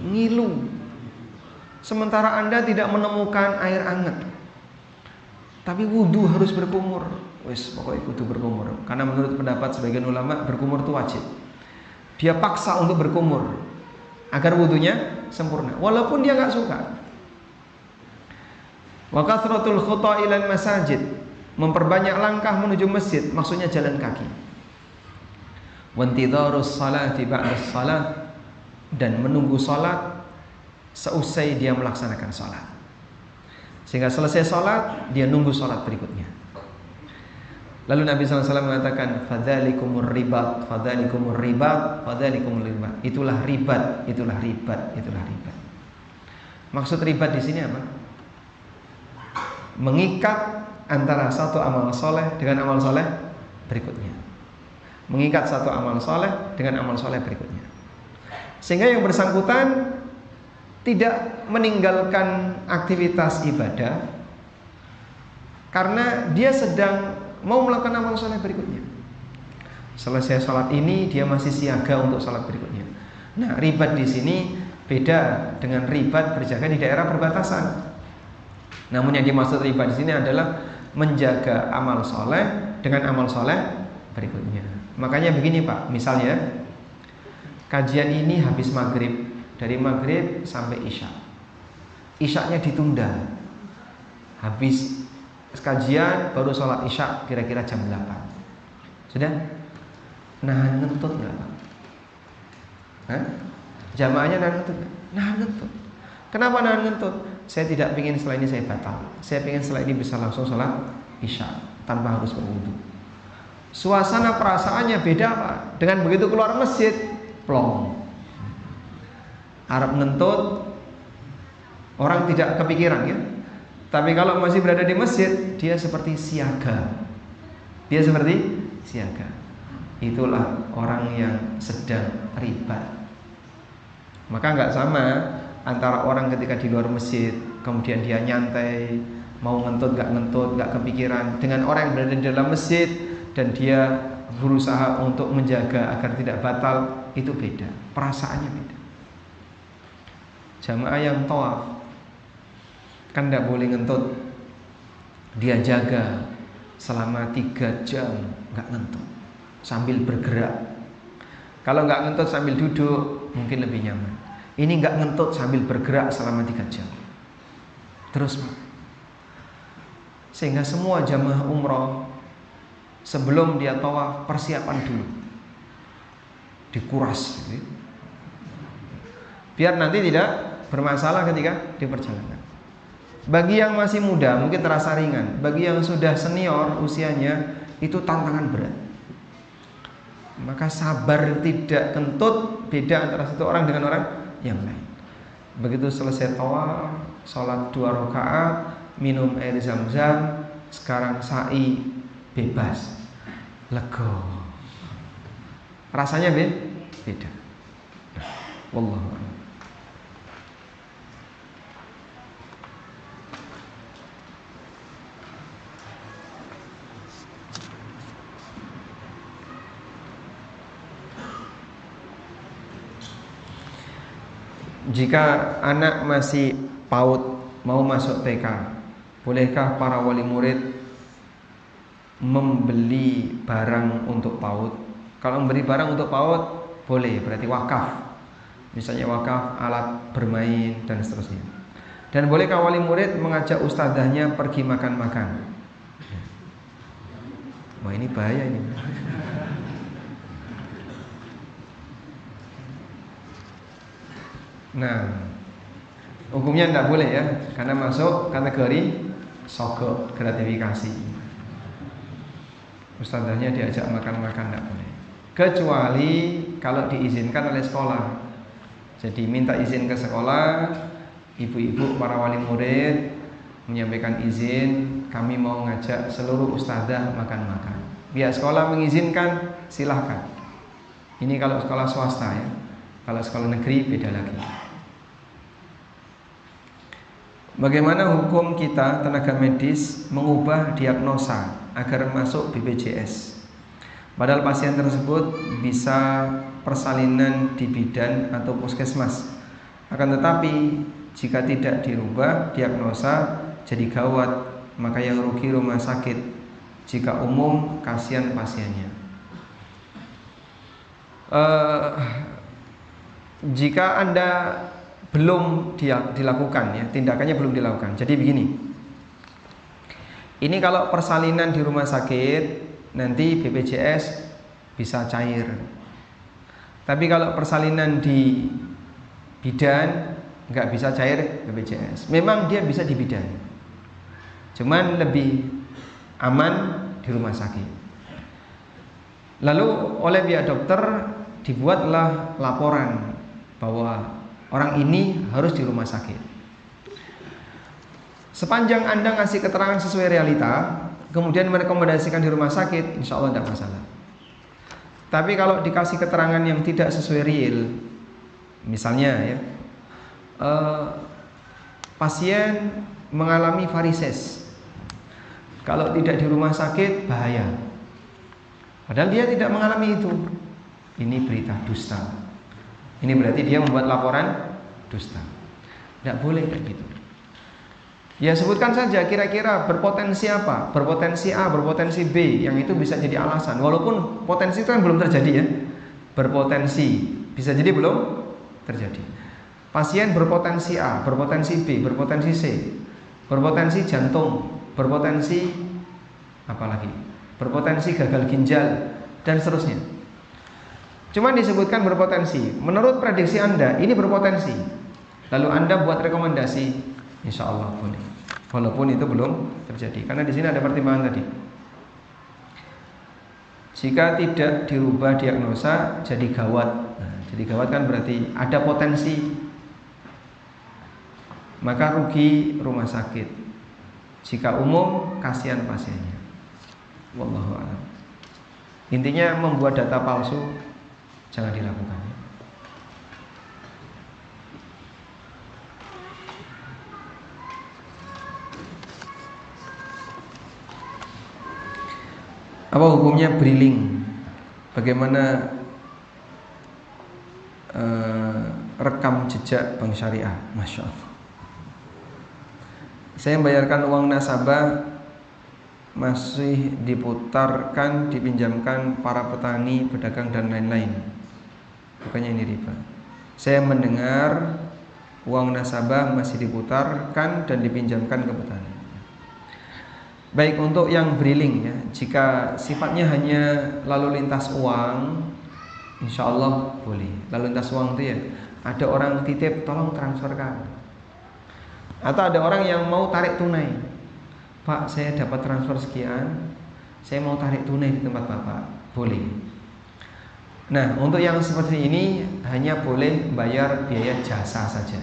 Ngilu. Sementara Anda tidak menemukan air hangat, tapi wudu harus berkumur. Wis pokoknya kudu berkumur. Karena menurut pendapat sebagian ulama berkumur itu wajib. Dia paksa untuk berkumur agar wudunya sempurna, walaupun dia nggak suka. Wa kathratul khuta ilal masajid, memperbanyak langkah menuju masjid, maksudnya jalan kaki. Wa intidharus salati ba'das salat, dan menunggu salat seusai dia melaksanakan salat. Sehingga selesai salat dia nunggu salat berikutnya. Lalu Nabi SAW mengatakan, fadzalikumur ribat, fadzalikumur ribat, fadzalikumur ribat. Itulah ribat, itulah ribat, itulah ribat. Maksud ribat di sini apa? Mengikat antara satu amal soleh dengan amal soleh berikutnya. Mengikat satu amal soleh dengan amal soleh berikutnya. Sehingga yang bersangkutan tidak meninggalkan aktivitas ibadah karena dia sedang mau melakukan amal soleh berikutnya. Selesai sholat ini dia masih siaga untuk sholat berikutnya. Nah, ribat di sini beda dengan ribat berjaga di daerah perbatasan. Namun yang dimaksud riba di sini adalah menjaga amal soleh dengan amal soleh berikutnya. Makanya begini Pak, misalnya kajian ini habis maghrib, dari maghrib sampai isya, isyaknya ditunda, habis kajian baru sholat isya kira-kira jam 8. Sudah? Nahan ngentut nggak Pak? Jamaahnya nahan ngentut nggak? Nahan ngentut. Kenapa nahan ngentut? Saya tidak ingin setelah ini saya batal. Saya ingin setelah ini bisa langsung sholat isya tanpa harus berwudu. Suasana perasaannya beda Pak. Dengan begitu keluar masjid, plong. Arab ngentut, orang tidak kepikiran ya. Tapi kalau masih berada di masjid, dia seperti siaga. Dia seperti siaga. Itulah orang yang sedang ribat. Maka nggak sama antara orang ketika di luar masjid, kemudian dia nyantai, mau ngentut, gak kepikiran, dengan orang yang berada di dalam masjid dan dia berusaha untuk menjaga agar tidak batal, itu beda, perasaannya beda. Jamaah yang tawaf kan tidak boleh ngentut, dia jaga selama 3 jam gak ngentut sambil bergerak. Kalau gak ngentut sambil duduk mungkin lebih nyaman. Ini gak ngentut sambil bergerak selama 3 jam terus Pak. Sehingga semua jamaah umroh sebelum dia tawaf persiapan dulu, dikuras gitu, biar nanti tidak bermasalah ketika di perjalanan. Bagi yang masih muda mungkin terasa ringan, bagi yang sudah senior usianya itu tantangan berat. Maka sabar tidak kentut beda antara satu orang dengan orang yang lain. Begitu selesai tawaf, sholat 2 rakaat, minum air zam-zam, sekarang sa'i bebas, lega. rasanya beda. Wallahu a'lam. Jika anak masih PAUD mau masuk TK, bolehkah para wali murid membeli barang untuk PAUD? Kalau memberi barang untuk PAUD boleh, berarti wakaf. Misalnya wakaf alat bermain dan seterusnya. Dan bolehkah wali murid mengajak ustadzahnya pergi makan-makan? Wah, ini bahaya ini. Nah, hukumnya tidak boleh ya, karena masuk kategori sogok, gratifikasi. Ustadzahnya diajak makan-makan tidak boleh, kecuali kalau diizinkan oleh sekolah. Jadi minta izin ke sekolah, ibu-ibu para wali murid menyampaikan izin, kami mau ngajak seluruh ustadzah makan-makan. Biar sekolah mengizinkan, silahkan. Ini kalau sekolah swasta ya. Kalau sekolah negeri beda lagi. Bagaimana hukum kita tenaga medis mengubah diagnosa agar masuk BPJS? Padahal pasien tersebut bisa persalinan di bidan atau puskesmas. Akan tetapi jika tidak dirubah diagnosa jadi gawat, maka yang rugi rumah sakit. Jika umum kasihan pasiennya. Jika Anda belum dilakukan ya, tindakannya belum dilakukan. Jadi begini. Ini kalau persalinan di rumah sakit nanti BPJS bisa cair. Tapi kalau persalinan di bidan nggak bisa cair BPJS. Memang dia bisa di bidan. Cuman lebih aman di rumah sakit. Lalu oleh pihak dokter dibuatlah laporan bahwa orang ini harus di rumah sakit. Sepanjang Anda ngasih keterangan sesuai realita, kemudian merekomendasikan di rumah sakit, insya Allah tidak masalah. Tapi kalau dikasih keterangan yang tidak sesuai real, misalnya ya, pasien mengalami varises, kalau tidak di rumah sakit bahaya. Padahal dia tidak mengalami itu. Ini berita dusta. Ini berarti dia membuat laporan dusta. Tidak boleh kayak gitu. Ya sebutkan saja kira-kira berpotensi apa, berpotensi A, berpotensi B, yang itu bisa jadi alasan. Walaupun potensi itu kan belum terjadi ya. Berpotensi, bisa jadi belum terjadi. Pasien berpotensi A, berpotensi B, berpotensi C, berpotensi jantung, berpotensi apa lagi? Berpotensi gagal ginjal dan seterusnya. Cuma disebutkan berpotensi. Menurut prediksi Anda ini berpotensi. Lalu Anda buat rekomendasi, insya Allah boleh. Walaupun itu belum terjadi. Karena di sini ada pertimbangan tadi. Jika tidak dirubah diagnosa jadi gawat. Nah, jadi gawat kan berarti ada potensi. Maka rugi rumah sakit. Jika umum kasihan pasiennya. Wallahu a'lam. Intinya membuat data palsu jangan dilakukan. Apa hukumnya briling? Bagaimana rekam jejak bank syariah? Masya Allah. Saya membayarkan uang nasabah masih diputarkan, dipinjamkan para petani, pedagang dan lain-lain. Bukannya ini riba. Saya mendengar uang nasabah masih diputarkan dan dipinjamkan ke petani. Baik, untuk yang briling ya, jika sifatnya hanya lalu lintas uang, insya Allah boleh. Lalu lintas uang itu ya, ada orang titip tolong transferkan. Atau ada orang yang mau tarik tunai, Pak saya dapat transfer sekian, saya mau tarik tunai di tempat Bapak, boleh. Nah untuk yang seperti ini hanya boleh bayar biaya jasa saja,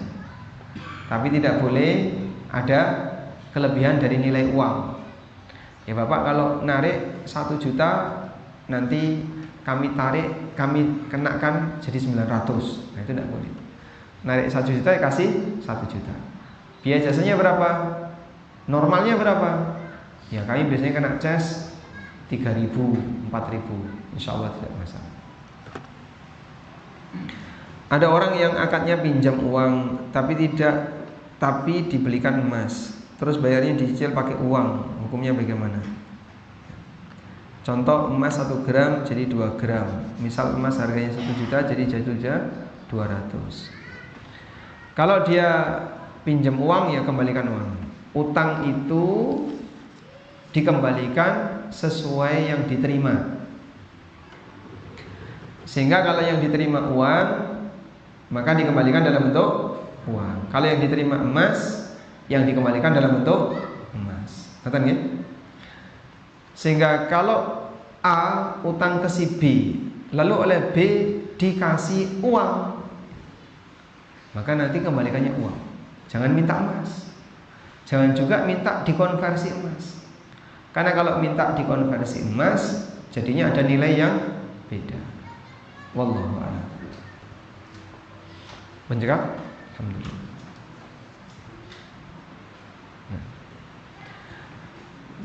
tapi tidak boleh ada kelebihan dari nilai uang. Ya Bapak kalau narik 1 juta nanti kami tarik, kami kenakan jadi 900. Nah itu tidak boleh. Narik 1 juta ya kasih 1 juta. Biaya jasanya berapa? Normalnya berapa? Ya kami biasanya kena cas 3.000, 4.000. Insya Allah tidak masalah. Ada orang yang akadnya pinjam uang tapi dibelikan emas, terus bayarnya dicicil pakai uang. Hukumnya bagaimana? Contoh emas 1 gram jadi 2 gram. Misal emas harganya 1 juta jadi 200. Kalau dia pinjam uang ya kembalikan uang. Utang itu dikembalikan sesuai yang diterima. Sehingga kalau yang diterima uang, maka dikembalikan dalam bentuk uang. Kalau yang diterima emas, yang dikembalikan dalam bentuk emas. Ngerti ya? Sehingga kalau A utang ke si B, lalu oleh B dikasih uang, maka nanti kembalikannya uang. Jangan minta emas. Jangan juga minta dikonversi emas. Karena kalau minta dikonversi emas, jadinya ada nilai yang beda. Wallahu a'lam. Menjawab? Alhamdulillah. Nah.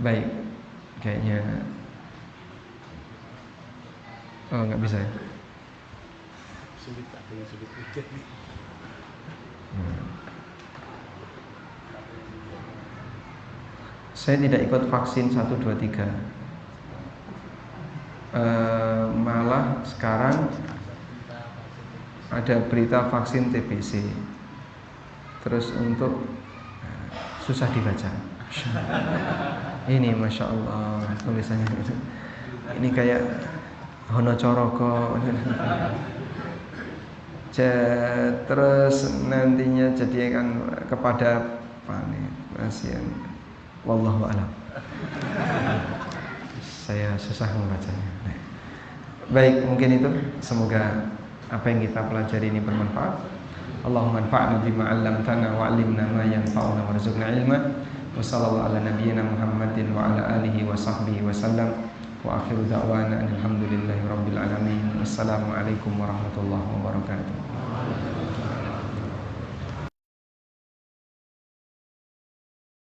Baik, kayaknya nggak bisa ya. Sulit, ada yang sulit. Saya tidak ikut vaksin 1, 2, 3. Malah sekarang ada berita vaksin TBC. Terus untuk susah dibaca. Ini Masya Allah tulisannya. Ini kayak Hono Coroko. Terus nantinya jadikan kepada pasien. Wallahu a'lam. Saya susah membacanya. Baik, mungkin itu. Semoga apa yang kita pelajari ini bermanfaat. Allahumma anfa'na bima 'allamtana wa 'allimna ma yanfa'una warzuqna ilma. Wa sallallahu ala nabiyyina Muhammadin wa ala alihi wa sahbihi wa sallam. Wa akhiru da'wana alhamdulillahi rabbil alamin. Wassalamualaikum warahmatullahi wabarakatuh.